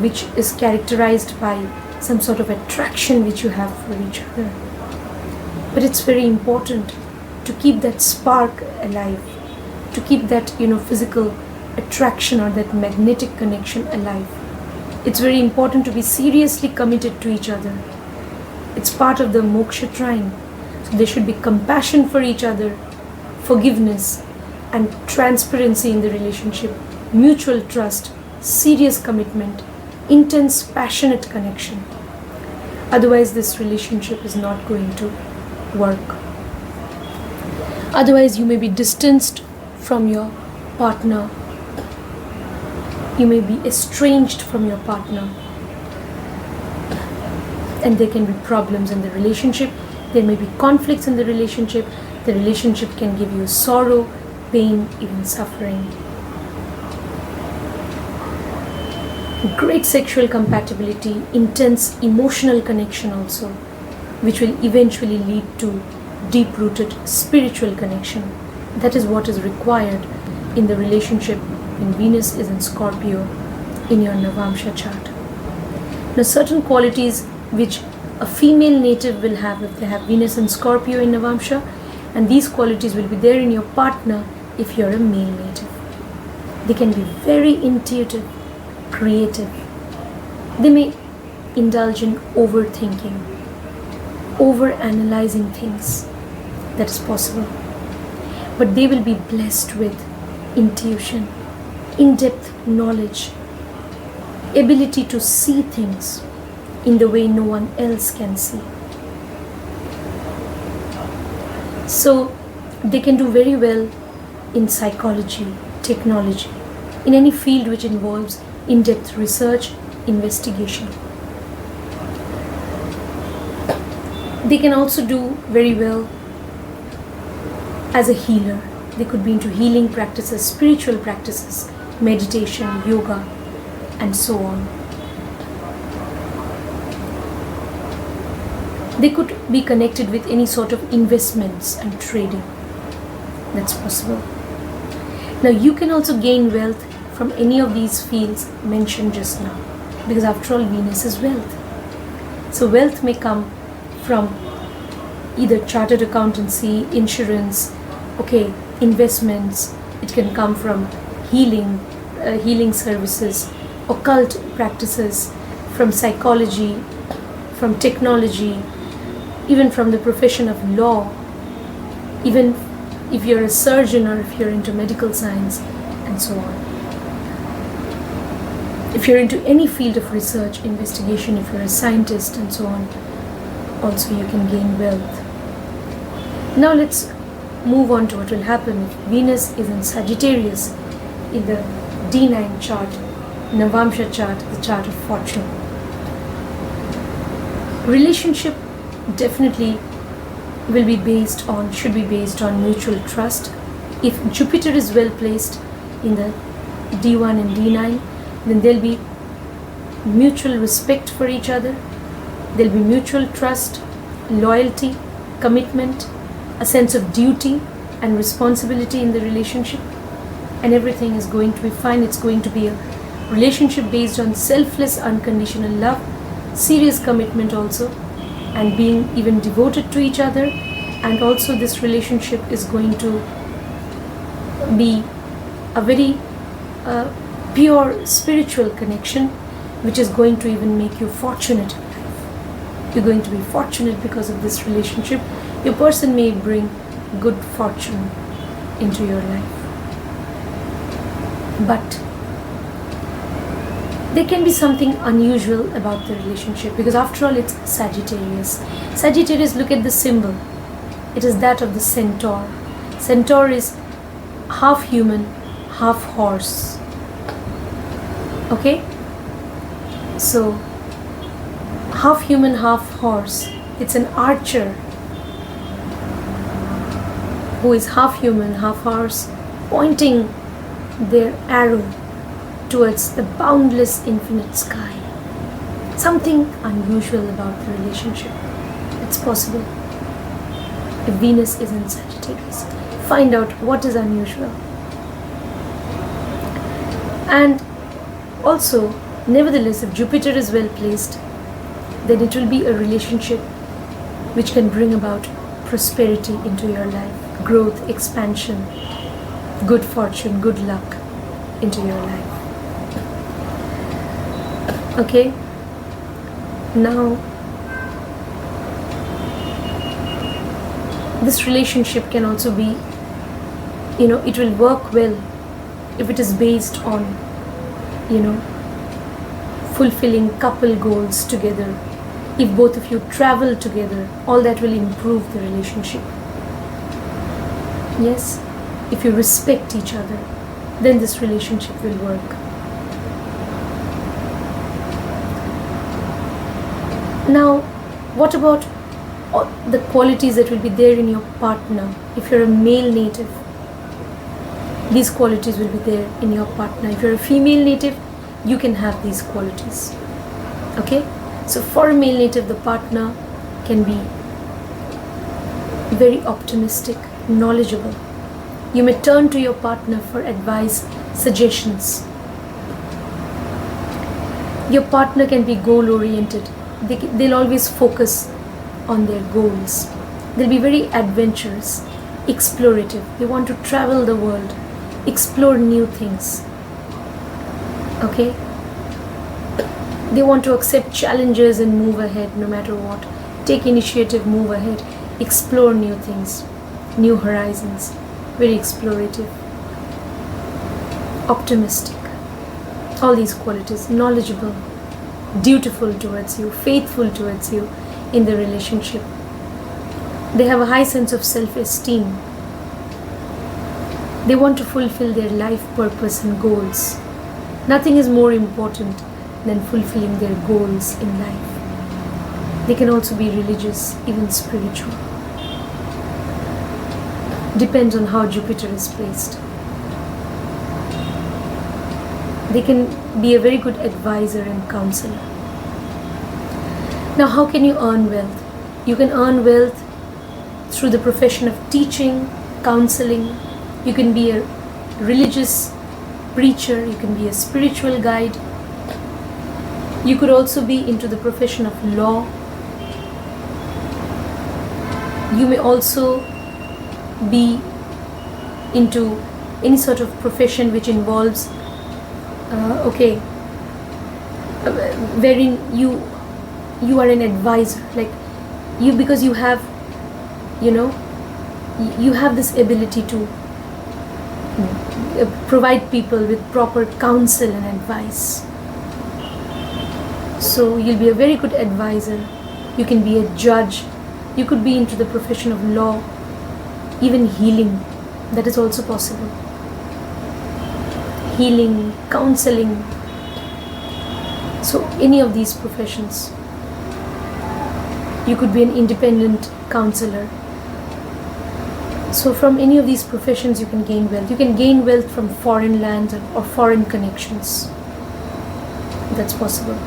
which is characterized by some sort of attraction which you have for each other. But it's very important to keep that spark alive, to keep that, physical attraction or that magnetic connection alive. It's very important to be seriously committed to each other. It's part of the moksha trine. So there should be compassion for each other, forgiveness, and transparency in the relationship, mutual trust, serious commitment, intense, passionate connection. Otherwise, this relationship is not going to work. Otherwise, you may be distanced from your partner. You may be estranged from your partner. And there can be problems in the relationship. There may be conflicts in the relationship. The relationship can give you sorrow, pain, even suffering. Great sexual compatibility, intense emotional connection also, which will eventually lead to deep-rooted spiritual connection. That is what is required in the relationship when Venus is in Scorpio in your Navamsha chart. Now, certain qualities which a female native will have if they have Venus in Scorpio in Navamsha, and these qualities will be there in your partner if you're a male native. They can be very intuitive, creative. They may indulge in overthinking, over-analyzing things. That is possible. But they will be blessed with intuition, in-depth knowledge, ability to see things in the way no one else can see. So they can do very well in psychology, technology, in any field which involves in-depth research, investigation. They can also do very well as a healer. They could be into healing practices, spiritual practices, meditation, yoga, and so on. They could be connected with any sort of investments and trading. That's possible. Now, you can also gain wealth from any of these fields mentioned just now, because after all, Venus is wealth. So wealth may come from either chartered accountancy, insurance, investments. It can come from healing services, occult practices, from psychology, from technology, even from the profession of law, even if you're a surgeon or if you're into medical science, and so on. If you're into any field of research, investigation, if you're a scientist and so on, also you can gain wealth. Now let's move on to what will happen if Venus is in Sagittarius in the D9 chart, Navamsha chart, the chart of fortune. Relationship definitely should be based on mutual trust. If Jupiter is well placed in the D1 and D9, then there'll be mutual respect for each other. There'll be mutual trust, loyalty, commitment, a sense of duty and responsibility in the relationship, and everything is going to be fine. It's going to be a relationship based on selfless, unconditional love, serious commitment also, and being even devoted to each other. And also this relationship is going to be a very pure spiritual connection, which is going to even make you fortunate in life. You're going to be fortunate because of this relationship. Your person may bring good fortune into your life. But there can be something unusual about the relationship, because after all, it's Sagittarius. Sagittarius, look at the symbol. It is that of the centaur. Centaur is half human, half horse. Okay? So, half human, half horse. It's an archer who is half human, half horse, pointing their arrow towards the boundless infinite sky. Something unusual about the relationship. It's possible. If Venus is in Sagittarius, find out what is unusual. And also, nevertheless, if Jupiter is well placed, then it will be a relationship which can bring about prosperity into your life, growth, expansion, good fortune, good luck into your life. Okay? Now, this relationship can also be, it will work well if it is based on, fulfilling couple goals together. If both of you travel together, all that will improve the relationship. Yes, if you respect each other, then this relationship will work. Now, what about the qualities that will be there in your partner? If you're a male native, these qualities will be there in your partner. If you're a female native, you can have these qualities. Okay? So for a male native, the partner can be very optimistic, knowledgeable. You may turn to your partner for advice, suggestions. Your partner can be goal-oriented. They'll always focus on their goals. They'll be very adventurous, explorative. They want to travel the world, explore new things. Okay? They want to accept challenges and move ahead no matter what. Take initiative, move ahead, explore new things, new horizons. Very explorative, optimistic. All these qualities, knowledgeable, dutiful towards you, faithful towards you in the relationship. They have a high sense of self-esteem. They want to fulfill their life purpose and goals. Nothing is more important than fulfilling their goals in life. They can also be religious, even spiritual. Depends on how Jupiter is placed. They can be a very good advisor and counselor. Now, how can you earn wealth? You can earn wealth through the profession of teaching, counseling. You can be a religious preacher. You can be a spiritual guide. You could also be into the profession of law. You may also be into any sort of profession which involves wherein you are an advisor, like you, because you have you have this ability to provide people with proper counsel and advice. So you'll be a very good advisor. You can be a judge. You could be into the profession of law, even healing. That is also possible. Healing, counseling. So any of these professions. You could be an independent counselor. So from any of these professions you can gain wealth. You can gain wealth from foreign land or foreign connections. That's possible.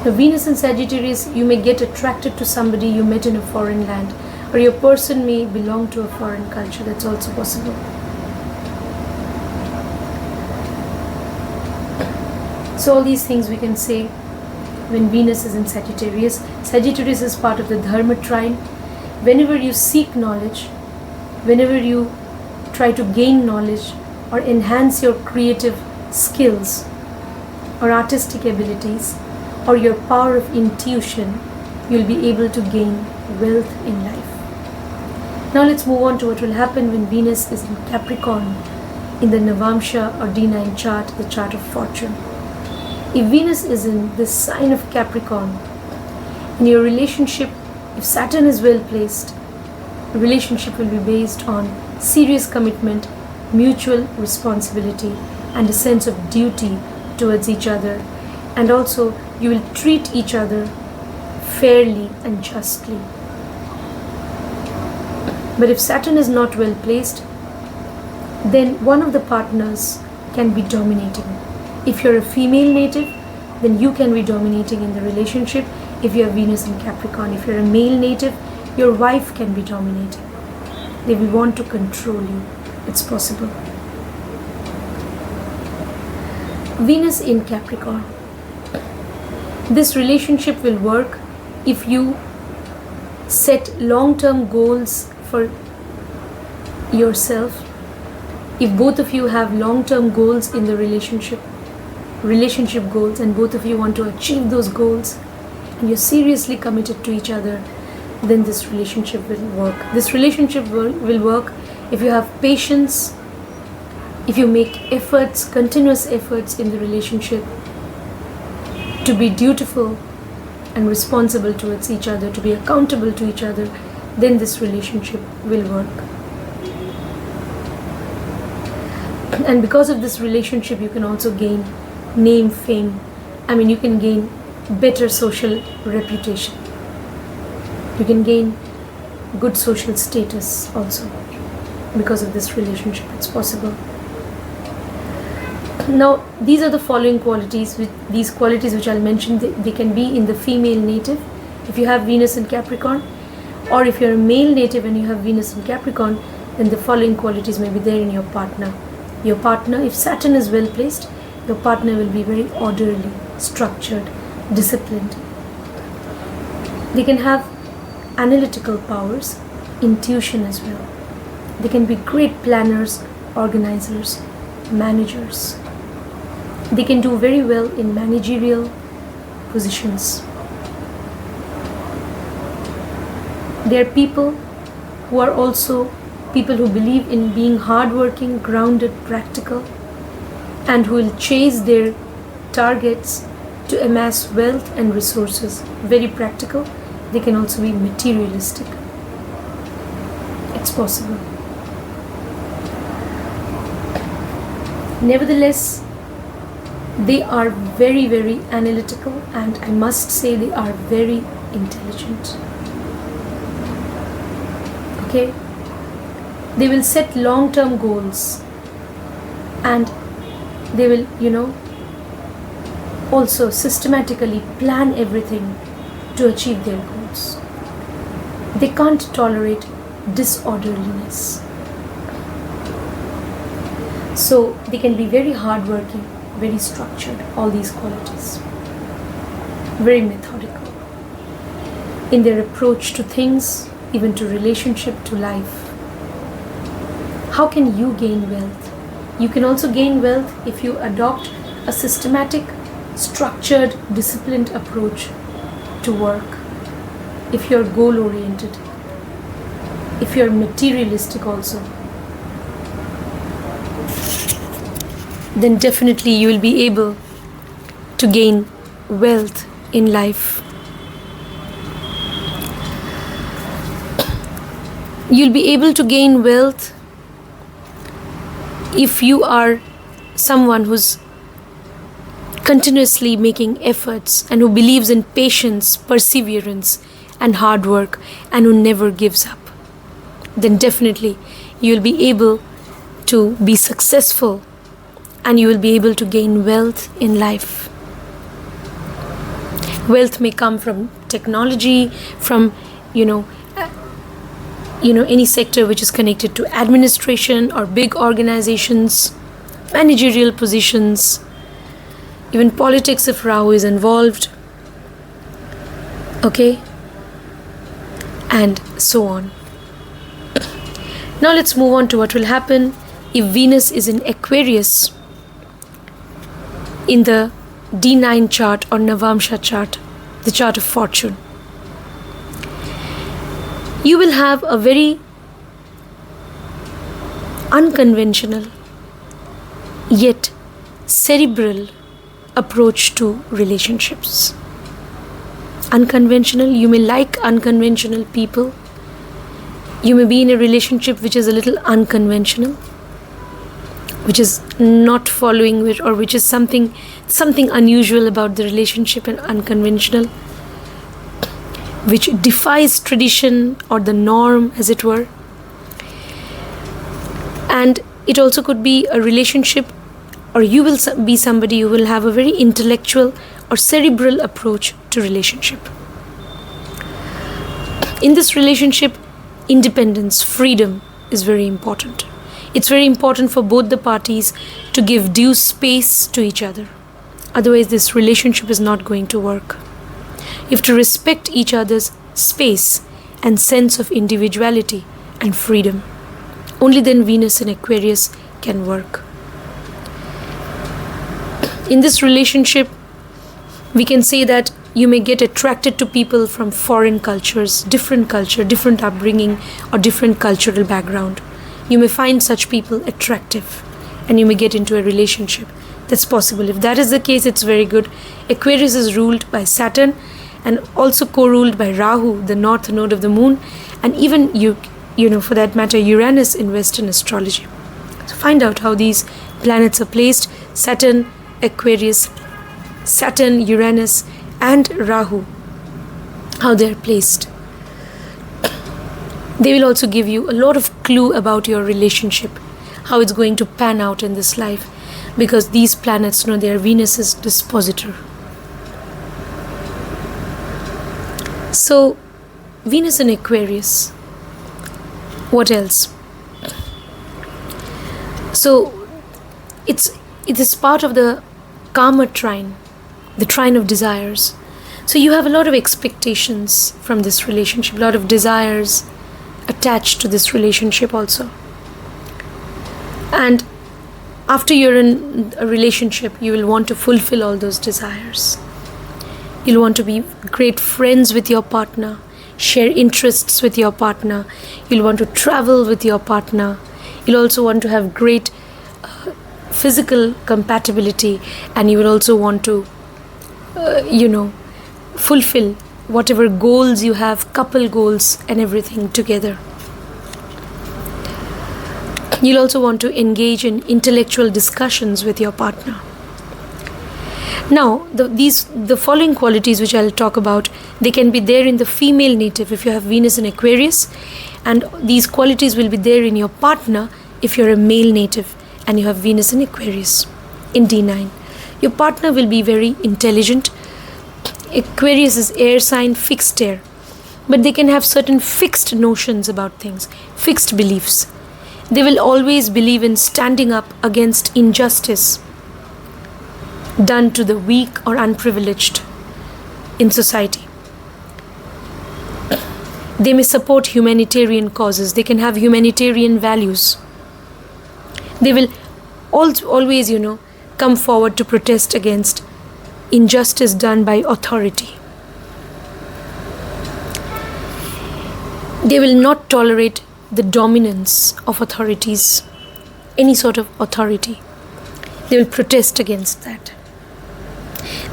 Now, Venus in Sagittarius, you may get attracted to somebody you met in a foreign land, or your person may belong to a foreign culture. That's also possible. So all these things we can say when Venus is in Sagittarius. Sagittarius is part of the Dharma trine. Whenever you seek knowledge, whenever you try to gain knowledge or enhance your creative skills or artistic abilities or your power of intuition, you'll be able to gain wealth in life. Now let's move on to what will happen when Venus is in Capricorn in the Navamsha or D9 chart, the chart of fortune. If Venus is in the sign of Capricorn, in your relationship, if Saturn is well placed, the relationship will be based on serious commitment, mutual responsibility, and a sense of duty towards each other. And also, you will treat each other fairly and justly. But if Saturn is not well placed, then one of the partners can be dominating. If you're a female native, then you can be dominating in the relationship. If you have Venus in Capricorn, if you're a male native, your wife can be dominating. They will want to control you. It's possible. Venus in Capricorn. This relationship will work if you set long-term goals for yourself. If both of you have long-term goals in the relationship goals, and both of you want to achieve those goals and you're seriously committed to each other, then this relationship will work. This relationship will work if you have patience, if you make efforts, continuous efforts in the relationship to be dutiful and responsible towards each other, to be accountable to each other, then this relationship will work. And because of this relationship, you can also gain name, fame. You can gain better social reputation. You can gain good social status also. Because of this relationship, it's possible. Now, these are the following qualities. These qualities which I'll mention, they can be in the female native, if you have Venus in Capricorn, or if you're a male native and you have Venus in Capricorn, then the following qualities may be there in your partner. Your partner, if Saturn is well placed, your partner will be very orderly, structured, disciplined. They can have analytical powers, intuition as well. They can be great planners, organizers, managers. They can do very well in managerial positions. They are people who are also people who believe in being hardworking, grounded, practical, and who will chase their targets to amass wealth and resources. Very practical. They can also be materialistic. It's possible. Nevertheless, they are very, very analytical, and I must say they are very intelligent. Okay? They will set long-term goals, and they will, also systematically plan everything to achieve their goals. They can't tolerate disorderliness. So they can be very hardworking, very structured, all these qualities. Very methodical in their approach to things, even to relationship, to life. How can you gain wealth? You can also gain wealth if you adopt a systematic, structured, disciplined approach to work. If you're goal-oriented, if you're materialistic also, then definitely you will be able to gain wealth in life. You'll be able to gain wealth if you are someone who's continuously making efforts and who believes in patience, perseverance, and hard work, and who never gives up. Then definitely you'll be able to be successful, and you will be able to gain wealth in life. Wealth may come from technology, from any sector which is connected to administration or big organizations, managerial positions, even politics if Rahu is involved, okay, and so on. Now let's move on to what will happen if Venus is in Aquarius in the D9 chart or Navamsha chart, the chart of fortune. You will have a very unconventional yet cerebral approach to relationships. Unconventional, you may like unconventional people. You may be in a relationship which is a little unconventional, which is not following with, or which is something unusual about the relationship and unconventional, which defies tradition or the norm, as it were. And it also could be a relationship, or you will be somebody who will have a very intellectual or cerebral approach to relationship. In this relationship, independence, freedom is very important. It's very important for both the parties to give due space to each other. Otherwise, this relationship is not going to work. You have to respect each other's space and sense of individuality and freedom. Only then Venus in Aquarius can work. In this relationship, we can say that you may get attracted to people from foreign cultures, different culture, different upbringing, or different cultural background. You may find such people attractive and you may get into a relationship. That's possible. If that is the case, it's very good. Aquarius is ruled by Saturn and also co-ruled by Rahu, the north node of the moon, and even for that matter, Uranus in Western astrology. So find out how these planets are placed. Saturn, Aquarius, Saturn, Uranus, and Rahu, how they're placed. They will also give you a lot of clue about your relationship, how it's going to pan out in this life, because these planets, they are Venus's dispositor. So, Venus in Aquarius. What else? So, it is part of the Karma trine, the trine of desires. So you have a lot of expectations from this relationship, a lot of desires attached to this relationship also. And after you're in a relationship, you will want to fulfill all those desires. You'll want to be great friends with your partner, share interests with your partner. You'll want to travel with your partner. You'll also want to have great physical compatibility, and you will also want to fulfill whatever goals you have, couple goals and everything together. You'll also want to engage in intellectual discussions with your partner. Now, the following qualities which I'll talk about, they can be there in the female native if you have Venus in Aquarius, and these qualities will be there in your partner if you're a male native and you have Venus in Aquarius in D9. Your partner will be very intelligent. Aquarius is air sign, fixed air. But they can have certain fixed notions about things, fixed beliefs. They will always believe in standing up against injustice done to the weak or unprivileged in society. They may support humanitarian causes. They can have humanitarian values. They will always, come forward to protest against injustice done by authority. They will not tolerate the dominance of authorities, any sort of authority. They will protest against that.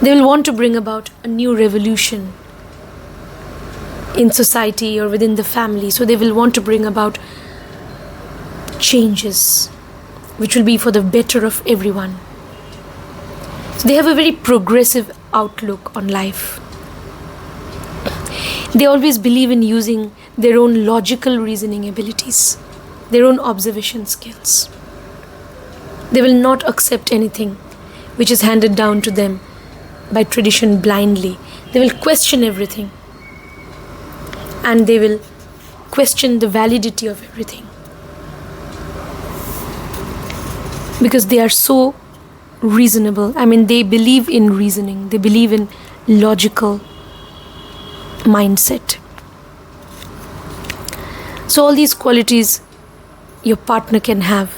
They will want to bring about a new revolution in society or within the family. So they will want to bring about changes which will be for the better of everyone. So they have a very progressive outlook on life. They always believe in using their own logical reasoning abilities, their own observation skills. They will not accept anything which is handed down to them by tradition blindly. They will question everything, and they will question the validity of everything, because they are so reasonable. They believe in reasoning. They believe in logical mindset. So all these qualities your partner can have.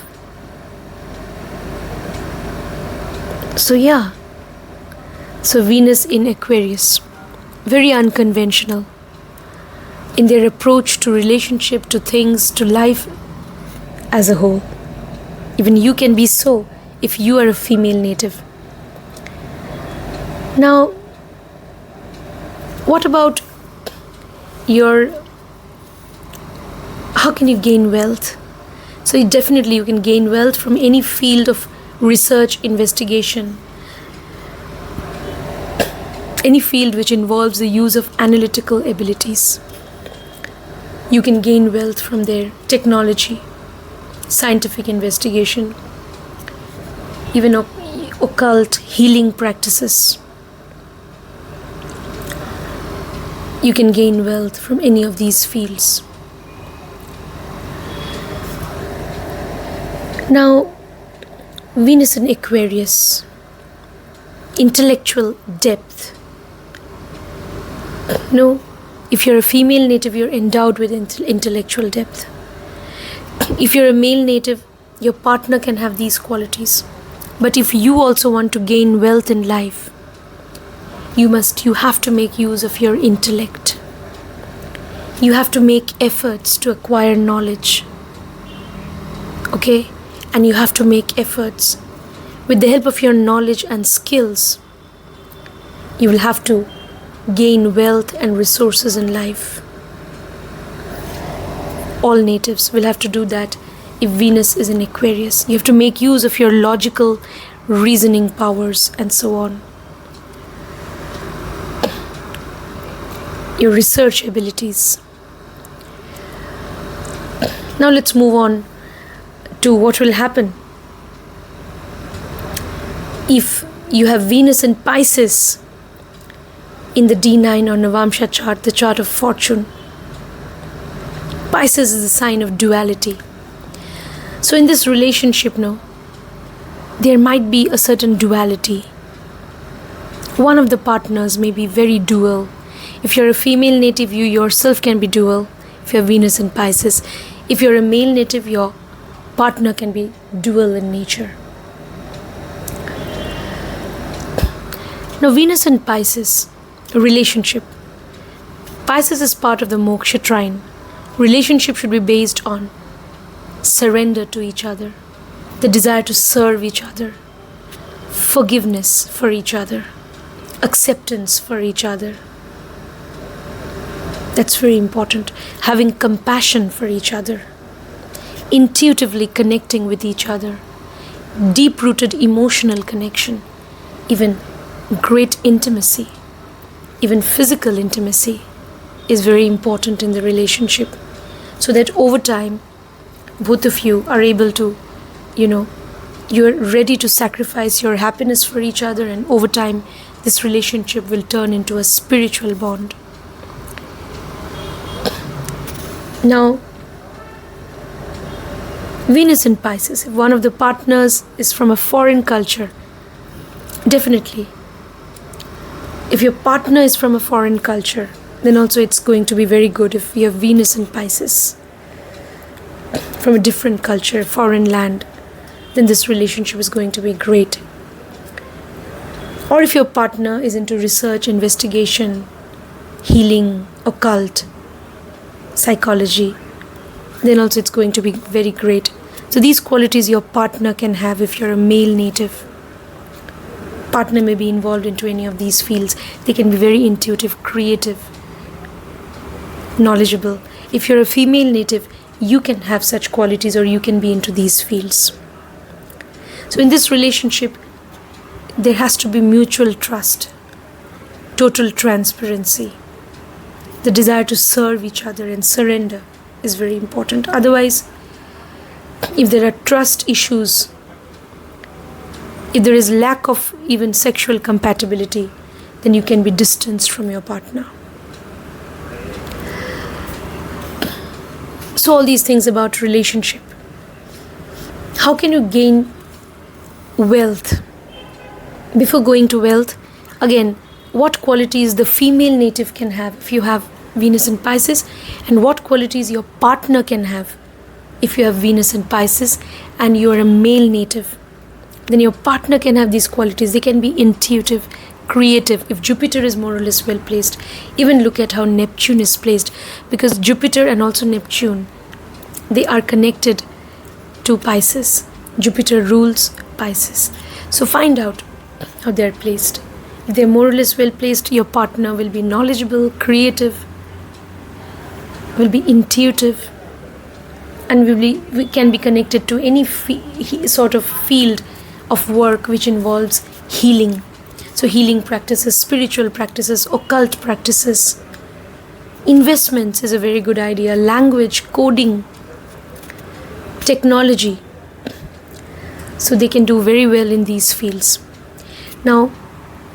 So Venus in Aquarius, very unconventional in their approach to relationship, to things, to life as a whole. Even you can be so if you are a female native. Now, what about how can you gain wealth? So definitely you can gain wealth from any field of research, investigation, any field which involves the use of analytical abilities. You can gain wealth from their technology, scientific investigation, even occult healing practices. You can gain wealth from any of these fields. Now, Venus in Aquarius, intellectual depth. No, if you're a female native, you're endowed with intellectual depth. If you're a male native, your partner can have these qualities. But if you also want to gain wealth in life, you have to make use of your intellect. You have to make efforts to acquire knowledge. Okay? And you have to make efforts. With the help of your knowledge and skills, you will have to gain wealth and resources in life. All natives will have to do that if Venus is in Aquarius. You have to make use of your logical reasoning powers and so on. Your research abilities. Now let's move on to what will happen if you have Venus in Pisces in the D9 or Navamsha chart, the chart of fortune. Pisces is a sign of duality. So in this relationship, there might be a certain duality. One of the partners may be very dual. If you're a female native, you yourself can be dual. If you're Venus in Pisces. If you're a male native, your partner can be dual in nature. Now, Venus in Pisces, relationship. Pisces is part of the Moksha trine. Relationship should be based on surrender to each other, the desire to serve each other, forgiveness for each other, acceptance for each other. That's very important. Having compassion for each other, intuitively connecting with each other, deep-rooted emotional connection, even great intimacy, even physical intimacy is very important in the relationship, so that over time both of you are able to, you're ready to sacrifice your happiness for each other, and over time this relationship will turn into a spiritual bond. Now, Venus in Pisces, if one of the partners is from a foreign culture, definitely. If your partner is from a foreign culture, then also it's going to be very good if you have Venus in Pisces. From a different culture, foreign land, then this relationship is going to be great. Or if your partner is into research, investigation, healing, occult, psychology, then also it's going to be very great. So these qualities your partner can have if you're a male native. Partner may be involved into any of these fields. They can be very intuitive, creative, knowledgeable. If you're a female native, you can have such qualities, or you can be into these fields. So in this relationship, there has to be mutual trust, total transparency. The desire to serve each other and surrender is very important. Otherwise, if there are trust issues, if there is lack of even sexual compatibility, then you can be distanced from your partner. So all these things about relationship. How can you gain wealth? Before going to wealth, again, what qualities the female native can have if you have Venus in Pisces, and what qualities your partner can have if you have Venus in Pisces and you are a male native. Then your partner can have these qualities. They can be intuitive, creative. If Jupiter is more or less well placed, even look at how Neptune is placed, because Jupiter and also Neptune, they are connected to Pisces. Jupiter rules Pisces. So find out how they are placed. If they're more or less well placed, your partner will be knowledgeable, creative, will be intuitive, and we can be connected to any sort of field of work which involves healing. So healing practices, spiritual practices, occult practices. Investments is a very good idea. Language, coding, technology. So they can do very well in these fields. Now,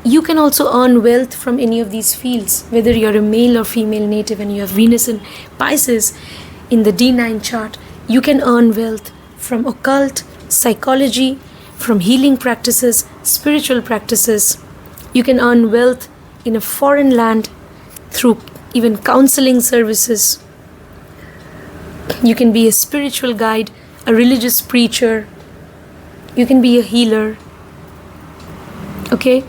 you can also earn wealth from any of these fields, whether you're a male or female native and you have Venus in Pisces in the D9 chart. You can earn wealth from occult, psychology, from healing practices, spiritual practices. You can earn wealth in a foreign land through even counseling services. You can be a spiritual guide, a religious preacher. You can be a healer. Okay?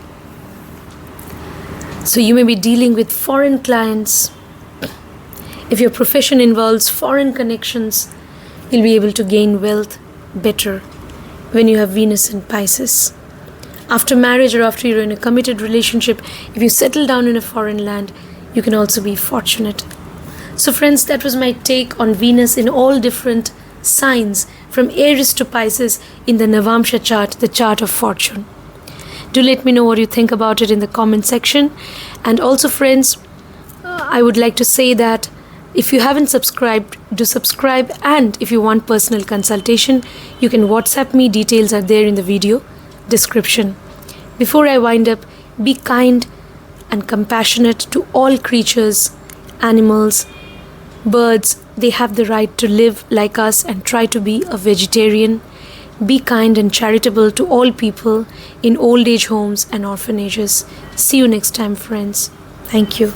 So you may be dealing with foreign clients. If your profession involves foreign connections, you'll be able to gain wealth better when you have Venus in Pisces. After marriage or after you're in a committed relationship, if you settle down in a foreign land, you can also be fortunate. So friends, that was my take on Venus in all different signs from Aries to Pisces in the Navamsha chart, the chart of fortune. Do let me know what you think about it in the comment section. And also friends, I would like to say that if you haven't subscribed, do subscribe, and if you want personal consultation, you can WhatsApp me. Details are there in the video description. Before I wind up, be kind and compassionate to all creatures, animals, birds. They have the right to live like us, and try to be a vegetarian. Be kind and charitable to all people in old age homes and orphanages. See you next time, friends. Thank you.